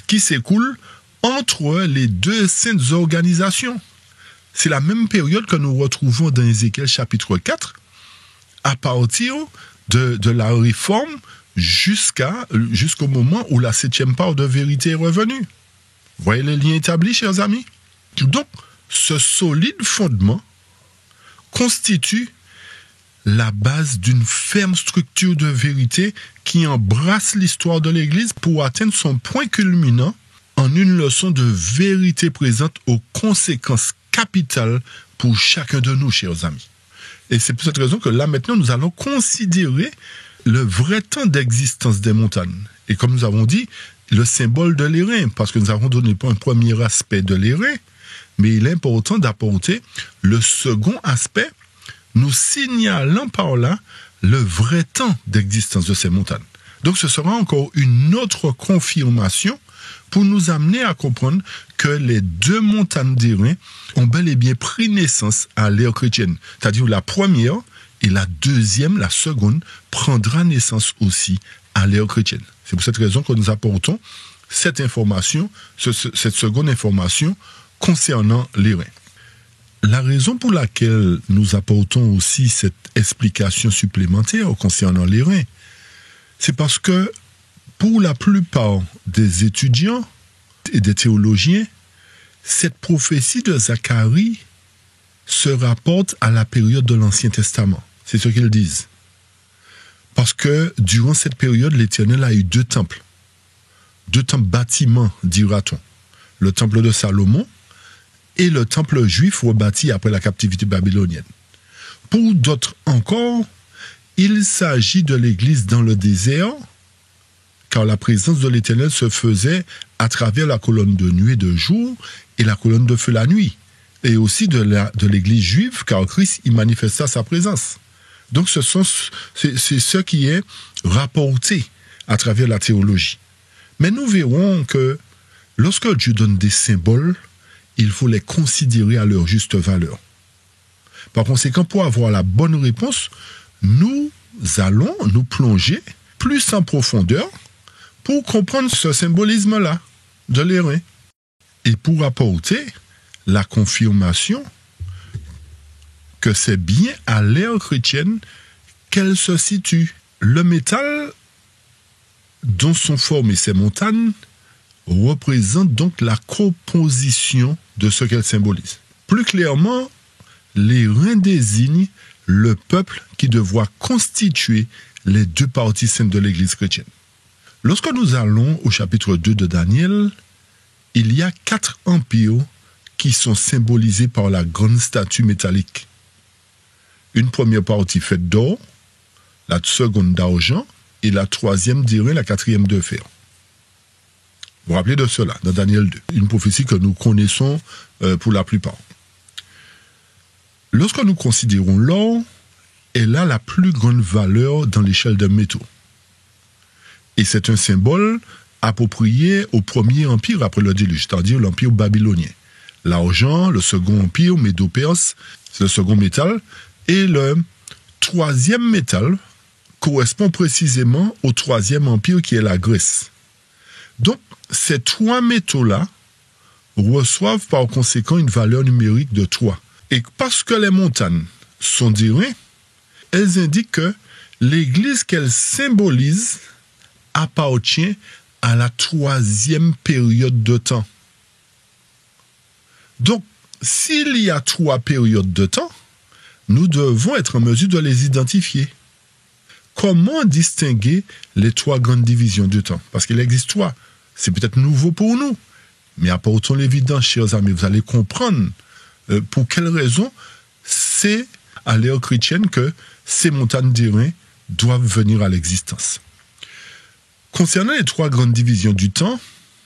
qui s'écoule entre les deux saintes organisations. C'est la même période que nous retrouvons dans Ézéchiel chapitre 4, à partir de la réforme jusqu'au moment où la 7e part de vérité est revenue. Voyez les liens établis, chers amis? Donc, ce solide fondement constitue la base d'une ferme structure de vérité qui embrasse l'histoire de l'Église pour atteindre son point culminant en une leçon de vérité présente aux conséquences capitales pour chacun de nous, chers amis. Et c'est pour cette raison que là, maintenant, nous allons considérer le vrai temps d'existence des montagnes. Et comme nous avons dit, le symbole de l'airain, parce que nous avons donné un premier aspect de l'airain, mais il est important d'apporter le second aspect, nous signalant par là le vrai temps d'existence de ces montagnes. Donc ce sera encore une autre confirmation pour nous amener à comprendre que les deux montagnes d'airain ont bel et bien pris naissance à l'ère chrétienne. C'est-à-dire la première et la deuxième, la seconde, prendra naissance aussi à l'ère chrétienne. C'est pour cette raison que nous apportons cette information, cette seconde information concernant l'airain. La raison pour laquelle nous apportons aussi cette explication supplémentaire concernant l'airain, c'est parce que pour la plupart des étudiants et des théologiens, cette prophétie de Zacharie se rapporte à la période de l'Ancien Testament. C'est ce qu'ils disent. Parce que durant cette période, l'Éternel a eu deux temples bâtiments, dira-t-on. Le temple de Salomon et le temple juif rebâti après la captivité babylonienne. Pour d'autres encore, il s'agit de l'église dans le désert, car la présence de l'Éternel se faisait à travers la colonne de nuit et de jour et la colonne de feu la nuit, et aussi de l'église juive, car Christ y manifesta sa présence. Donc c'est ce qui est rapporté à travers la théologie. Mais nous verrons que lorsque Dieu donne des symboles, il faut les considérer à leur juste valeur. Par conséquent, pour avoir la bonne réponse, nous allons nous plonger plus en profondeur pour comprendre ce symbolisme-là de l'airain et pour apporter la confirmation que c'est bien à l'ère chrétienne qu'elle se situe. Le métal dont sont formées ces montagnes représente donc la composition de ce qu'elle symbolise. Plus clairement, l'airain désigne le peuple qui devra constituer les deux parties saintes de l'Église chrétienne. Lorsque nous allons au chapitre 2 de Daniel, il y a 4 empires qui sont symbolisés par la grande statue métallique. Une première partie faite d'or, la seconde d'argent et la troisième d'airain, la quatrième de fer. Vous vous rappelez de cela, dans Daniel 2, une prophétie que nous connaissons pour la plupart. Lorsque nous considérons l'or, elle a la plus grande valeur dans l'échelle des métaux. Et c'est un symbole approprié au premier empire après le déluge, c'est-à-dire l'empire babylonien. L'argent, le second empire, Médo-Perse, c'est le second métal, et le troisième métal correspond précisément au troisième empire qui est la Grèce. Donc, ces 3 métaux-là reçoivent par conséquent une valeur numérique de 3. Et parce que les montagnes sont d'airain, elles indiquent que l'Église qu'elles symbolisent appartient à la 3e période de temps. Donc, s'il y a 3 périodes de temps, nous devons être en mesure de les identifier. Comment distinguer les 3 grandes divisions du temps? Parce qu'il existe 3. C'est peut-être nouveau pour nous. Mais apportons l'évidence, chers amis, vous allez comprendre pour quelle raison c'est à l'ère chrétienne que ces montagnes d'airain doivent venir à l'existence. Concernant les 3 grandes divisions du temps,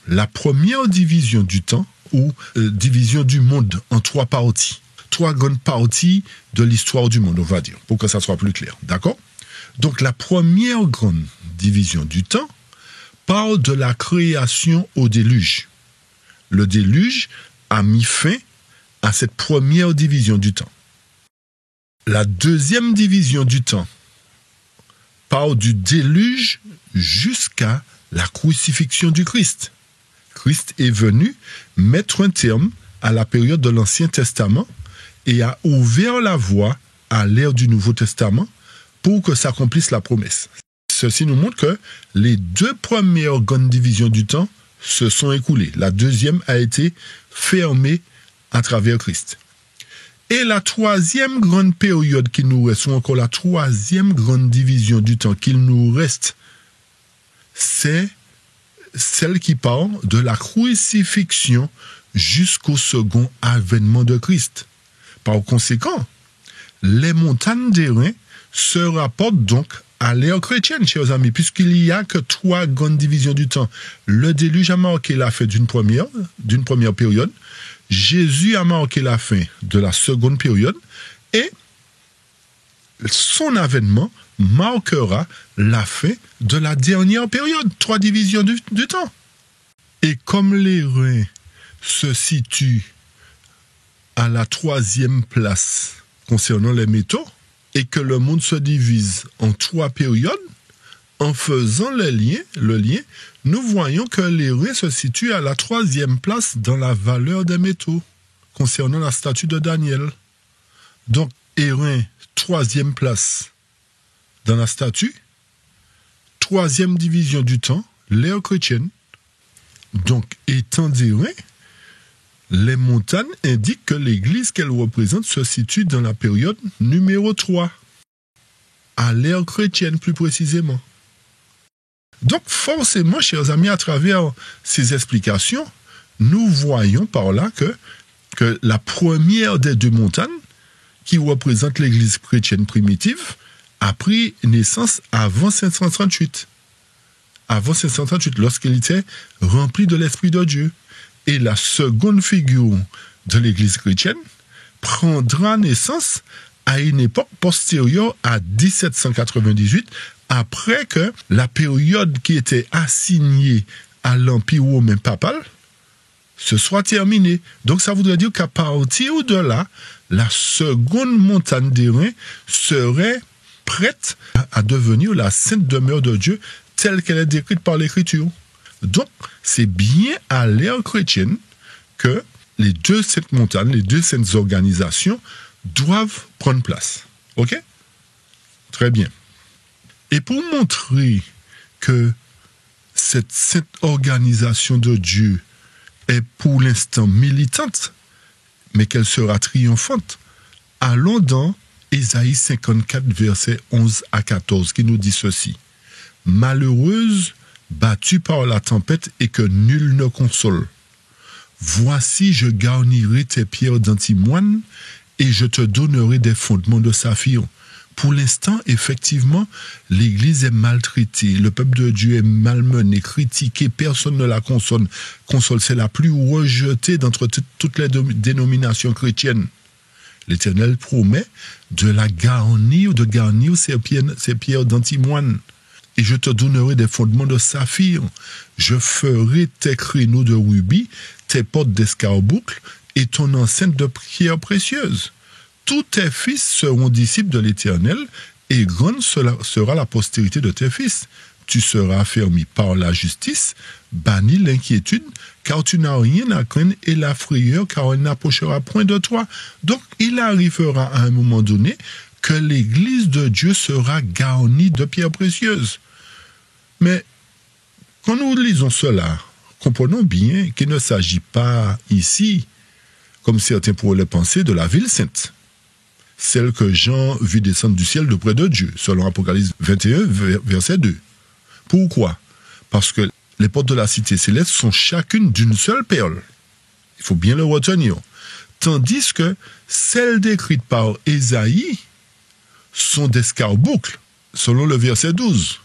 la première division du temps, ou division du monde en 3 parties. 3 grandes parties de l'histoire du monde, on va dire, pour que ça soit plus clair. D'accord? Donc la première grande division du temps parle de la création au déluge. Le déluge a mis fin à cette première division du temps. La deuxième division du temps parle du déluge jusqu'à la crucifixion du Christ. Christ est venu mettre un terme à la période de l'Ancien Testament et a ouvert la voie à l'ère du Nouveau Testament pour que s'accomplisse la promesse. Ceci nous montre que les 2 premières grandes divisions du temps se sont écoulées. La deuxième a été fermée à travers Christ. Et la 3e grande période qui nous reste, ou encore la 3e grande division du temps qu'il nous reste, c'est celle qui parle de la crucifixion jusqu'au second avènement de Christ. Par conséquent, les montagnes d'airain se rapportent donc à l'ère chrétienne, chers amis, puisqu'il n'y a que 3 grandes divisions du temps. Le déluge a marqué la fin d'une première période, Jésus a marqué la fin de la seconde période, et son avènement marquera la fin de la dernière période, 3 divisions du temps. Et comme l'airain se situe à la 3e place concernant les métaux, et que le monde se divise en 3 périodes, en faisant le lien, nous voyons que l'airain se situe à la 3e place dans la valeur des métaux, concernant la statue de Daniel. Donc, airain, 3e place dans la statue, 3e division du temps, l'ère chrétienne. Donc, étant d'airain, les montagnes indiquent que l'église qu'elles représentent se situe dans la période numéro 3, à l'ère chrétienne plus précisément. Donc forcément, chers amis, à travers ces explications, nous voyons par là que la première des 2 montagnes, qui représente l'église chrétienne primitive, a pris naissance avant 538. Avant 538, lorsqu'il était rempli de l'Esprit de Dieu. Et la seconde figure de l'Église chrétienne prendra naissance à une époque postérieure à 1798, après que la période qui était assignée à l'Empire romain papal se soit terminée. Donc ça voudrait dire qu'à partir de là, la seconde montagne d'airain serait prête à devenir la sainte demeure de Dieu telle qu'elle est décrite par l'Écriture. Donc, c'est bien à l'ère chrétienne que les 2 saintes montagnes, les 2 saintes organisations doivent prendre place. OK? Très bien. Et pour montrer que cette sainte organisation de Dieu est pour l'instant militante, mais qu'elle sera triomphante, allons dans Ésaïe 54, versets 11 à 14, qui nous dit ceci. « Malheureuse, battue par la tempête et que nul ne console. Voici, je garnirai tes pierres d'antimoine et je te donnerai des fondements de saphir. » Pour l'instant, effectivement, l'Église est maltraitée, le peuple de Dieu est malmené, critiqué, personne ne la console. C'est la plus rejetée d'entre toutes les dénominations chrétiennes. L'Éternel promet de garnir ses pierres d'antimoine. Et je te donnerai des fondements de saphir. Je ferai tes créneaux de rubis, tes portes d'escarboucle et ton enceinte de pierres précieuses. Tous tes fils seront disciples de l'Éternel, et grande sera la postérité de tes fils. tu seras affermi par la justice, banni l'inquiétude, car tu n'as rien à craindre, et la frayeur, car elle n'approchera point de toi. Donc, il arrivera à un moment donné que l'Église de Dieu sera garnie de pierres précieuses. Mais, quand nous lisons cela, comprenons bien qu'il ne s'agit pas ici, comme certains pourraient le penser, de la ville sainte, celle que Jean vit descendre du ciel de près de Dieu, selon Apocalypse 21, verset 2. Pourquoi? Parce que les portes de la cité céleste sont chacune d'une seule perle. Il faut bien le retenir. Tandis que celles décrites par Ésaïe sont d'escarboucles, selon le verset 12.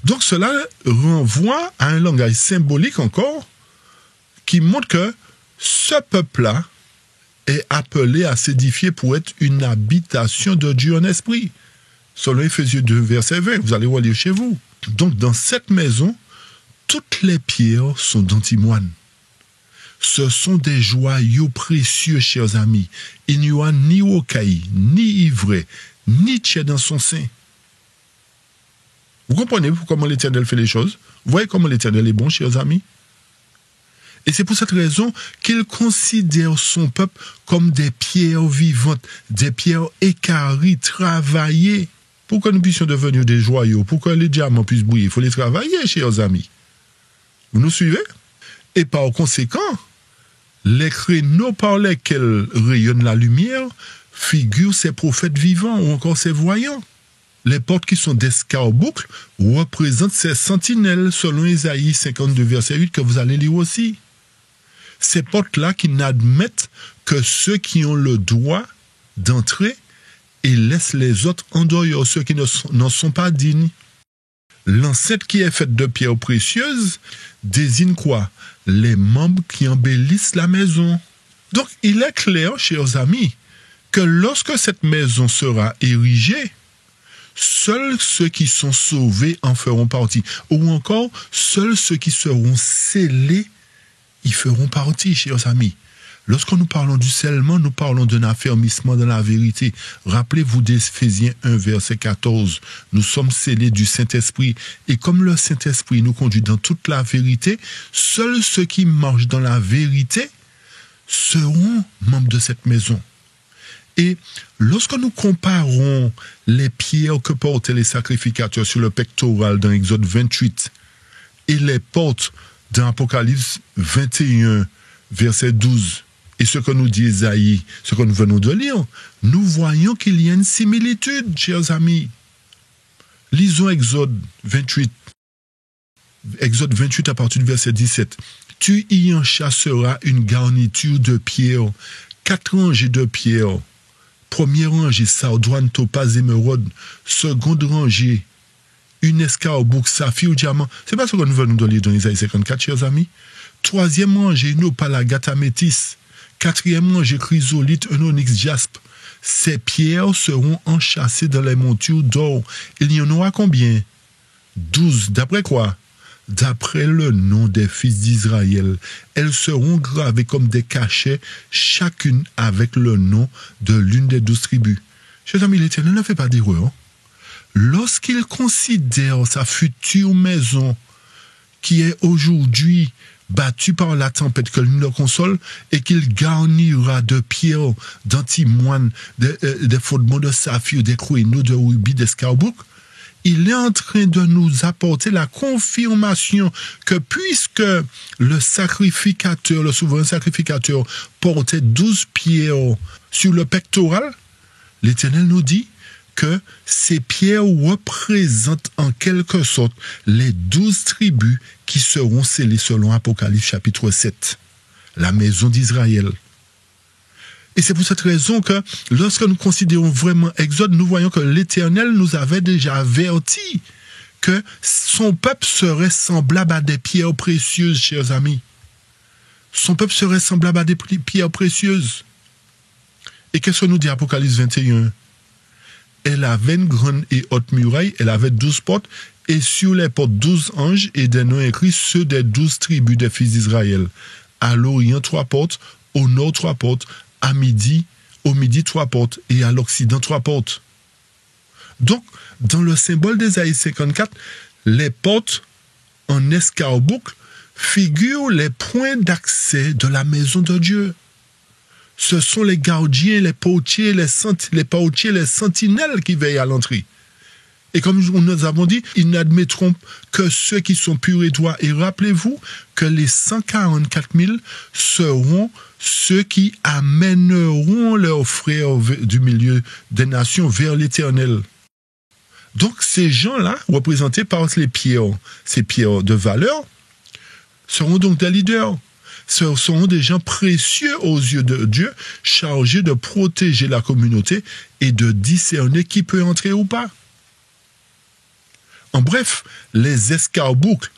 Donc cela renvoie à un langage symbolique encore, qui montre que ce peuple-là est appelé à s'édifier pour être une habitation de Dieu en esprit. Selon Éphésiens 2, verset 20, vous allez relire chez vous. Donc dans cette maison, toutes les pierres sont d'antimoine. Ce sont des joyaux précieux, chers amis. Il n'y aura ni rocaille, ni ivraie, ni tiers dans son sein. Vous comprenez comment l'Éternel fait les choses? Vous voyez comment l'Éternel est bon, chers amis? Et c'est pour cette raison qu'il considère son peuple comme des pierres vivantes, des pierres équarries, travaillées. Pour que nous puissions devenir des joyaux, pour que les diamants puissent briller, il faut les travailler, chers amis. Vous nous suivez? Et par conséquent, les créneaux par lesquels rayonne la lumière figurent ces prophètes vivants ou encore ces voyants. Les portes qui sont d'escarboucles représentent ces sentinelles, selon Ésaïe 52, verset 8, que vous allez lire aussi. Ces portes-là qui n'admettent que ceux qui ont le droit d'entrer et laissent les autres en dehors, ceux qui n'en sont pas dignes. L'enceinte qui est faite de pierres précieuses désigne quoi? Les membres qui embellissent la maison. Donc, il est clair, chers amis, que lorsque cette maison sera érigée, seuls ceux qui sont sauvés en feront partie. Ou encore, seuls ceux qui seront scellés y feront partie, chers amis. Lorsque nous parlons du scellement, nous parlons d'un affermissement dans la vérité. Rappelez-vous d'Éphésiens 1, verset 14. Nous sommes scellés du Saint-Esprit. Et comme le Saint-Esprit nous conduit dans toute la vérité, seuls ceux qui marchent dans la vérité seront membres de cette maison. Et lorsque nous comparons les pierres que portaient les sacrificateurs sur le pectoral dans Exode 28 et les portes dans Apocalypse 21, verset 12, et ce que nous dit Ésaïe, ce que nous venons de lire, nous voyons qu'il y a une similitude, chers amis. Lisons Exode 28. Exode 28 à partir du verset 17. Tu y en chasseras une garniture de pierres, 4 rangées de pierres. Première rangée, sardoine, topaz, émeraude. Seconde rangée, une escarboucle, saphir, diamant. C'est pas ce que nous venons de lire dans Isaïe 54, chers amis. Troisième rangée, une opale, agate, améthyste. Quatrième rangée, chrysolite, un onyx, jaspe. Ces pierres seront enchâssées dans les montures d'or. Il y en aura combien? 12. D'après quoi? D'après le nom des fils d'Israël. Elles seront gravées comme des cachets, chacune avec le nom de l'une des 12 tribus. Chers amis, l'Éternel ne fait pas d'erreur. Lorsqu'il considère sa future maison, qui est aujourd'hui battue par la tempête que lui le console, et qu'il garnira de pierres, d'antimoine, des fondements de saphir, des créneaux de rubis, d'escarboucle, il est en train de nous apporter la confirmation que puisque le sacrificateur, le souverain sacrificateur, portait 12 pierres sur le pectoral, l'Éternel nous dit que ces pierres représentent en quelque sorte les 12 tribus qui seront scellées selon Apocalypse chapitre 7, la maison d'Israël. Et c'est pour cette raison que lorsque nous considérons vraiment Exode, nous voyons que l'Éternel nous avait déjà averti que son peuple serait semblable à des pierres précieuses, chers amis. Son peuple serait semblable à des pierres précieuses. Et qu'est-ce que nous dit Apocalypse 21? Elle avait une grande et haute muraille, elle avait 12 portes, et sur les portes 12 anges et des noms écrits, ceux des 12 tribus des fils d'Israël. À l'Orient, 3 portes, au Nord, 3 portes, au midi 3 portes, et à l'Occident 3 portes. Donc, dans le symbole d'Ésaïe 54, les portes en escarboucle figurent les points d'accès de la maison de Dieu. Ce sont les gardiens, les portiers, les sentinelles qui veillent à l'entrée. Et comme nous avons dit, ils n'admettront que ceux qui sont purs et droits. Et rappelez-vous que les 144 000 seront ceux qui amèneront leurs frères du milieu des nations vers l'Éternel. Donc ces gens-là, représentés par ces pierres de valeur, seront donc des leaders. Ce seront des gens précieux aux yeux de Dieu, chargés de protéger la communauté et de discerner qui peut entrer ou pas. En bref, les escarboucles,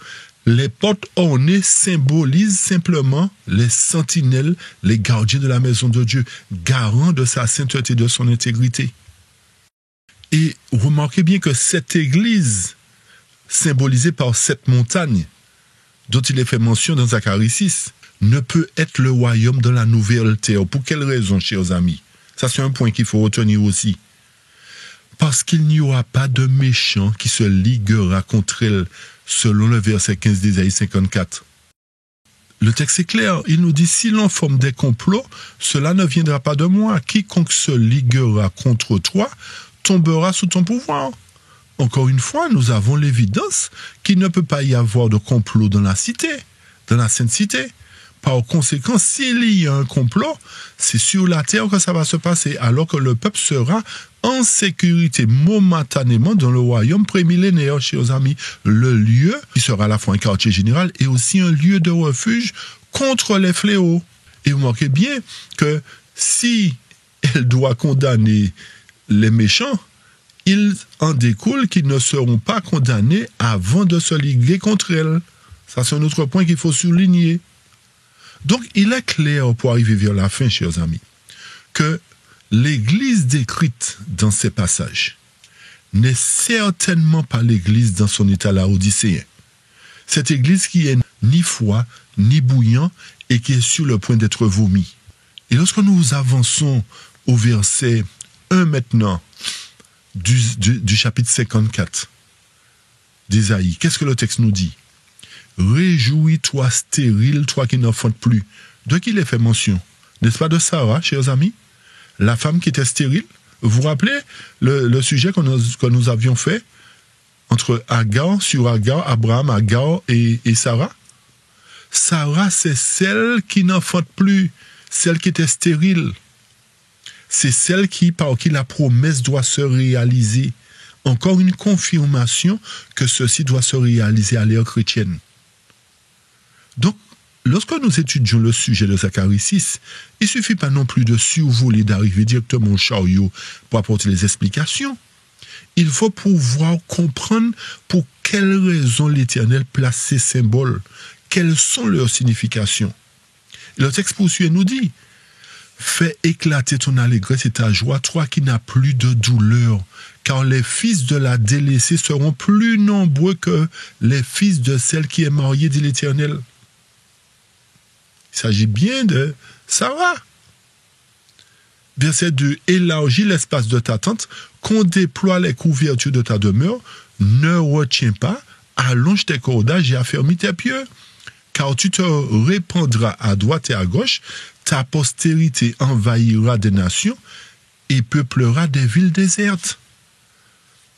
les portes ornées symbolisent simplement les sentinelles, les gardiens de la maison de Dieu, garants de sa sainteté et de son intégrité. Et remarquez bien que cette église, symbolisée par cette montagne, dont il est fait mention dans Zacharie 6, ne peut être le royaume de la nouvelle terre. Pour quelle raison, chers amis? Ça, c'est un point qu'il faut retenir aussi. Parce qu'il n'y aura pas de méchant qui se liguera contre elle, selon le verset 15 d'Ésaïe 54. Le texte est clair, il nous dit, si l'on forme des complots, cela ne viendra pas de moi. Quiconque se liguera contre toi tombera sous ton pouvoir. Encore une fois, nous avons l'évidence qu'il ne peut pas y avoir de complot dans la cité, dans la sainte cité. Par conséquent, s'il y a un complot, c'est sur la terre que ça va se passer, alors que le peuple sera en sécurité momentanément dans le royaume prémillénaire, chers amis. Le lieu qui sera à la fois un quartier général et aussi un lieu de refuge contre les fléaux. Et vous remarquez bien que si elle doit condamner les méchants, il en découle qu'ils ne seront pas condamnés avant de se liguer contre elle. Ça, c'est un autre point qu'il faut souligner. Donc, il est clair, pour arriver vers la fin, chers amis, que l'Église décrite dans ces passages n'est certainement pas l'Église dans son état laodicéen. Cette Église qui est ni froid, ni bouillant, et qui est sur le point d'être vomi. Et lorsque nous avançons au verset 1 maintenant, du chapitre 54 d'Ésaïe, qu'est-ce que le texte nous dit? Réjouis-toi stérile, toi qui n'enfantes plus. De qui il est fait mention? N'est-ce pas de Sarah, chers amis? La femme qui était stérile. Vous vous rappelez le sujet que nous avions fait entre Agar, Abraham, Agar et Sarah? Sarah, c'est celle qui n'enfante plus, celle qui était stérile. C'est celle par qui la promesse doit se réaliser. Encore une confirmation que ceci doit se réaliser à l'ère chrétienne. Donc, lorsque nous étudions le sujet de Zacharie 6, il ne suffit pas non plus de survoler, d'arriver directement au chariot pour apporter les explications. Il faut pouvoir comprendre pour quelles raisons l'Éternel place ces symboles, quelles sont leurs significations. Et le texte poursuit et nous dit, « Fais éclater ton allégresse et ta joie, toi qui n'as plus de douleur, car les fils de la délaissée seront plus nombreux que les fils de celle qui est mariée, dit l'Éternel. » Il s'agit bien de Sarah. Verset 2. Élargis l'espace de ta tente, qu'on déploie les couvertures de ta demeure, ne retiens pas, allonge tes cordages et affermis tes pieux, car tu te répandras à droite et à gauche, ta postérité envahira des nations et peuplera des villes désertes.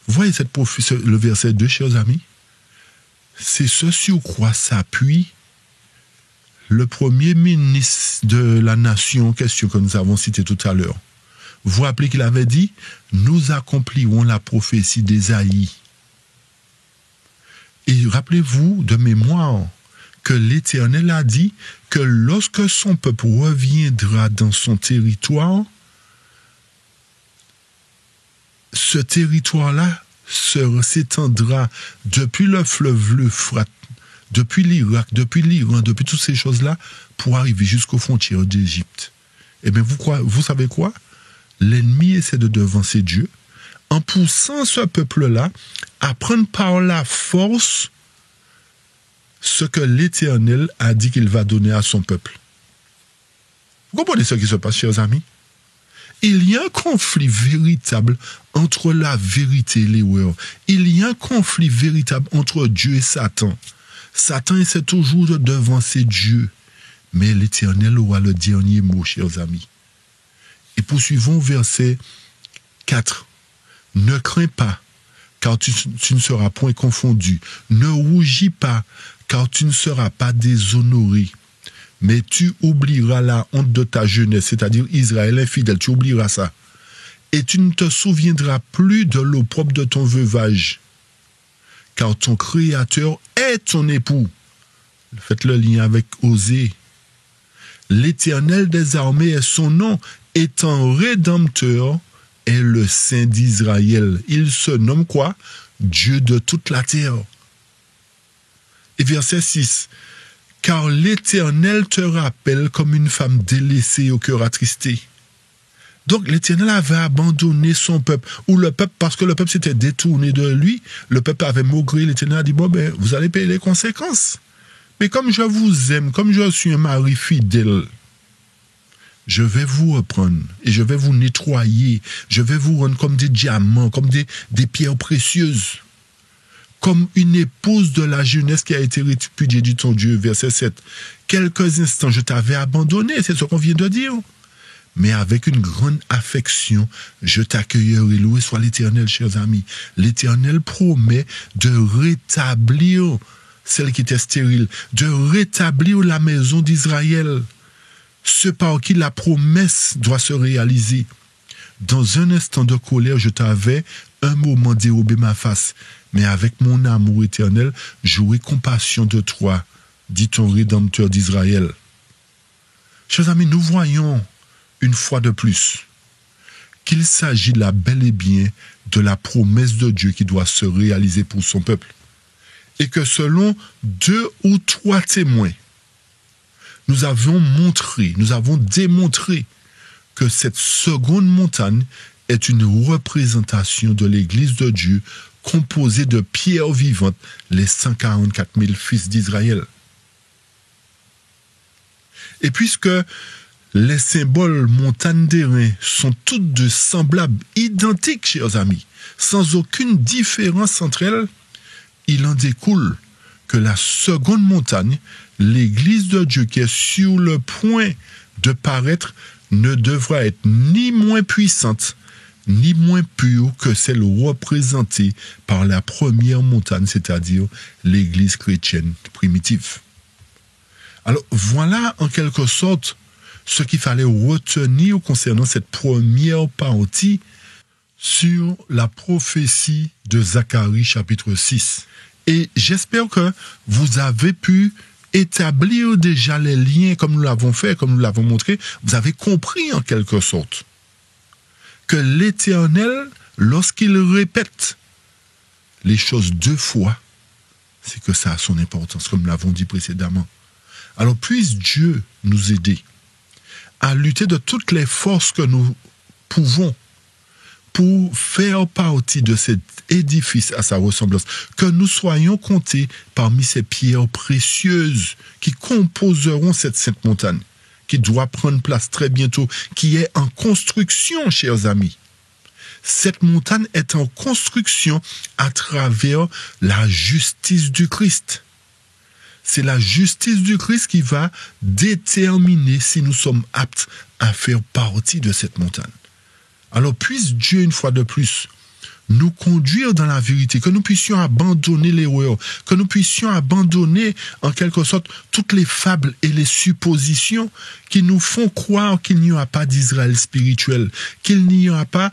Voyez le verset 2, chers amis. C'est ce sur quoi s'appuie le premier ministre de la nation en question que nous avons cité tout à l'heure. Vous vous rappelez qu'il avait dit, nous accomplirons la prophétie d'Ésaïe. Et rappelez-vous de mémoire que l'Éternel a dit que lorsque son peuple reviendra dans son territoire, ce territoire-là s'étendra depuis le fleuve l'Euphrate, depuis l'Irak, depuis l'Iran, depuis toutes ces choses-là, pour arriver jusqu'aux frontières d'Égypte. Eh bien, vous savez quoi? L'ennemi essaie de devancer Dieu en poussant ce peuple-là à prendre par la force ce que l'Éternel a dit qu'il va donner à son peuple. Vous comprenez ce qui se passe, chers amis? il y a un conflit véritable entre la vérité et l'erreur. Il y a un conflit véritable entre Dieu et Satan. Satan essaie toujours de devancer Dieu, mais l'Éternel aura le dernier mot, chers amis. Et poursuivons verset 4. Ne crains pas, car tu ne seras point confondu. Ne rougis pas, car tu ne seras pas déshonoré. Mais tu oublieras la honte de ta jeunesse, c'est-à-dire Israël infidèle, tu oublieras ça. Et tu ne te souviendras plus de l'opprobre de ton veuvage, car ton Créateur est ton époux. Faites le lien avec Osée. L'Éternel des armées est son nom, étant Rédempteur, est le Saint d'Israël. Il se nomme quoi? Dieu de toute la terre. Et verset 6. Car l'Éternel te rappelle comme une femme délaissée au cœur attristé. Donc l'Éternel avait abandonné son peuple, ou le peuple, parce que le peuple s'était détourné de lui, le peuple avait maugré, l'Éternel a dit, bon ben, vous allez payer les conséquences. Mais comme je vous aime, comme je suis un mari fidèle, je vais vous reprendre et je vais vous nettoyer, je vais vous rendre comme des diamants, comme des pierres précieuses, comme une épouse de la jeunesse qui a été répudiée du ton Dieu, verset 7. Quelques instants, je t'avais abandonné, c'est ce qu'on vient de dire. Mais avec une grande affection, je t'accueillerai. Loué soit l'Éternel, chers amis. L'Éternel promet de rétablir celle qui était stérile, de rétablir la maison d'Israël, ce par qui la promesse doit se réaliser. Dans un instant de colère, je t'avais un moment dérobé ma face, mais avec mon amour éternel, j'aurai compassion de toi, dit ton Rédempteur d'Israël. Chers amis, nous voyons une fois de plus qu'il s'agit là bel et bien de la promesse de Dieu qui doit se réaliser pour son peuple. Et que selon 2 ou 3 témoins, nous avons démontré que cette seconde montagne est une représentation de l'Église de Dieu composée de pierres vivantes, les 144 000 fils d'Israël. Et puisque les symboles montagnes d'airain sont toutes deux semblables, identiques, chers amis, sans aucune différence entre elles, il en découle que la seconde montagne, l'Église de Dieu qui est sur le point de paraître, ne devra être ni moins puissante, ni moins pure que celle représentée par la première montagne, c'est-à-dire l'Église chrétienne primitive. Alors voilà en quelque sorte ce qu'il fallait retenir concernant cette première partie sur la prophétie de Zacharie chapitre 6. Et j'espère que vous avez pu établir déjà les liens comme nous l'avons fait, comme nous l'avons montré. Vous avez compris en quelque sorte que l'Éternel, lorsqu'il répète les choses 2 fois, c'est que ça a son importance, comme nous l'avons dit précédemment. Alors puisse Dieu nous aider à lutter de toutes les forces que nous pouvons pour faire partie de cet édifice à sa ressemblance, que nous soyons comptés parmi ces pierres précieuses qui composeront cette sainte montagne, qui doit prendre place très bientôt, qui est en construction, chers amis. Cette montagne est en construction à travers la justice du Christ. C'est la justice du Christ qui va déterminer si nous sommes aptes à faire partie de cette montagne. Alors puisse Dieu, une fois de plus, nous conduire dans la vérité, que nous puissions abandonner l'erreur, que nous puissions abandonner, en quelque sorte, toutes les fables et les suppositions qui nous font croire qu'il n'y aura pas d'Israël spirituel, qu'il n'y aura pas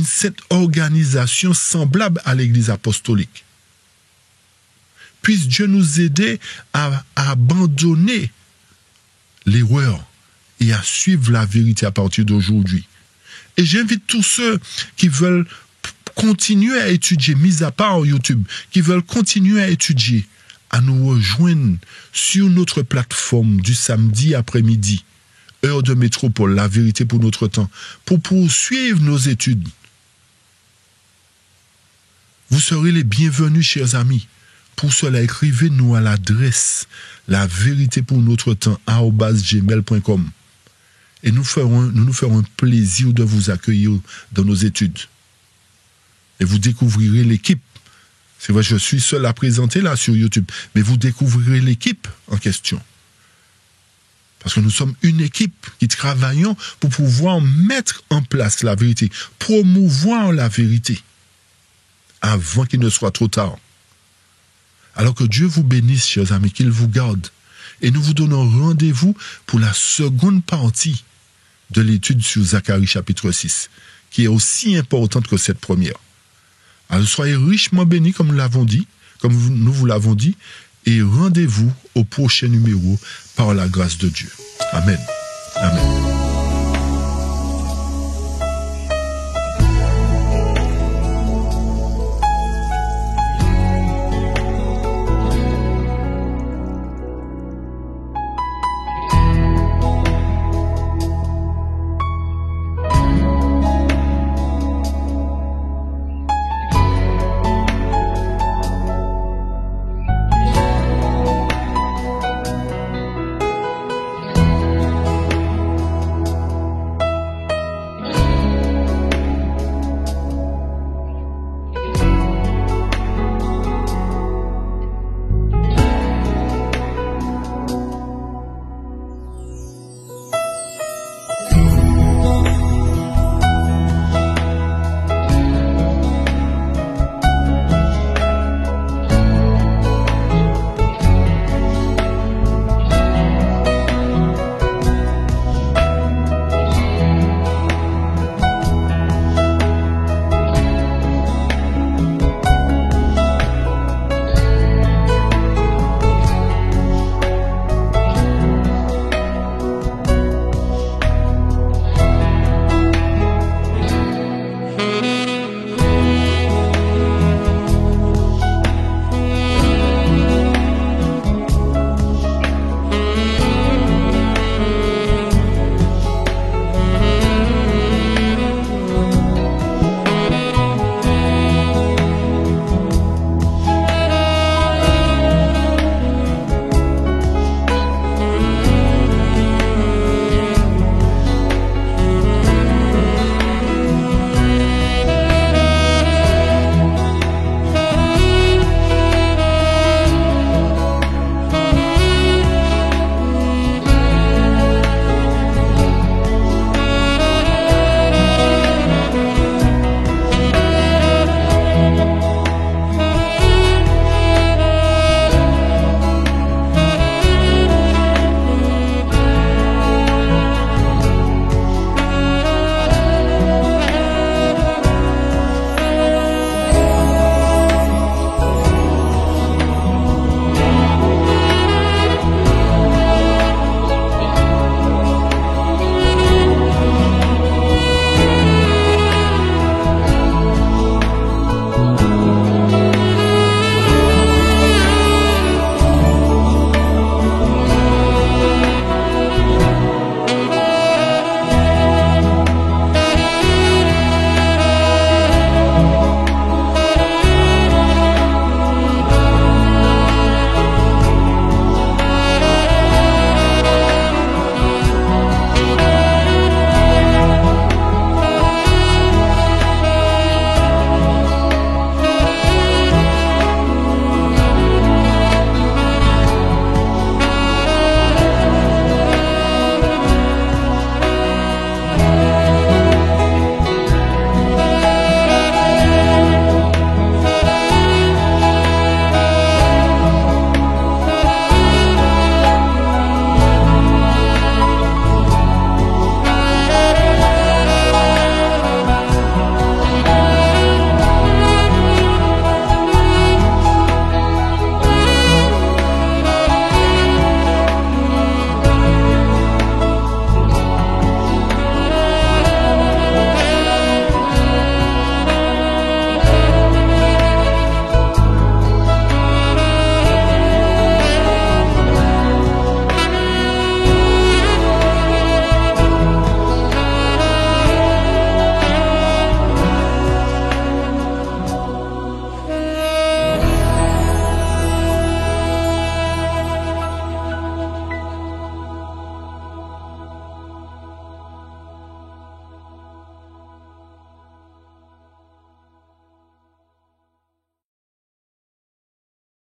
cette organisation semblable à l'Église apostolique. Puisse Dieu nous aider à abandonner l'erreur et à suivre la vérité à partir d'aujourd'hui. Et j'invite tous ceux qui veulent continuer à étudier, mis à part YouTube, qui veulent continuer à étudier, à nous rejoindre sur notre plateforme du samedi après-midi, heure de métropole, la vérité pour notre temps, pour poursuivre nos études. Vous serez les bienvenus, chers amis. Pour cela, écrivez-nous à l'adresse la vérité pour notre temps @gmail.com. Et nous nous ferons un plaisir de vous accueillir dans nos études. Et vous découvrirez l'équipe. C'est vrai, je suis seul à présenter là sur YouTube, mais vous découvrirez l'équipe en question. Parce que nous sommes une équipe qui travaillons pour pouvoir mettre en place la vérité, promouvoir la vérité, avant qu'il ne soit trop tard. Alors que Dieu vous bénisse, chers amis, qu'il vous garde. Et nous vous donnons rendez-vous pour la seconde partie de l'étude sur Zacharie chapitre 6, qui est aussi importante que cette première. Alors soyez richement bénis, comme nous l'avons dit, comme nous vous l'avons dit, et rendez-vous au prochain numéro par la grâce de Dieu. Amen. Amen.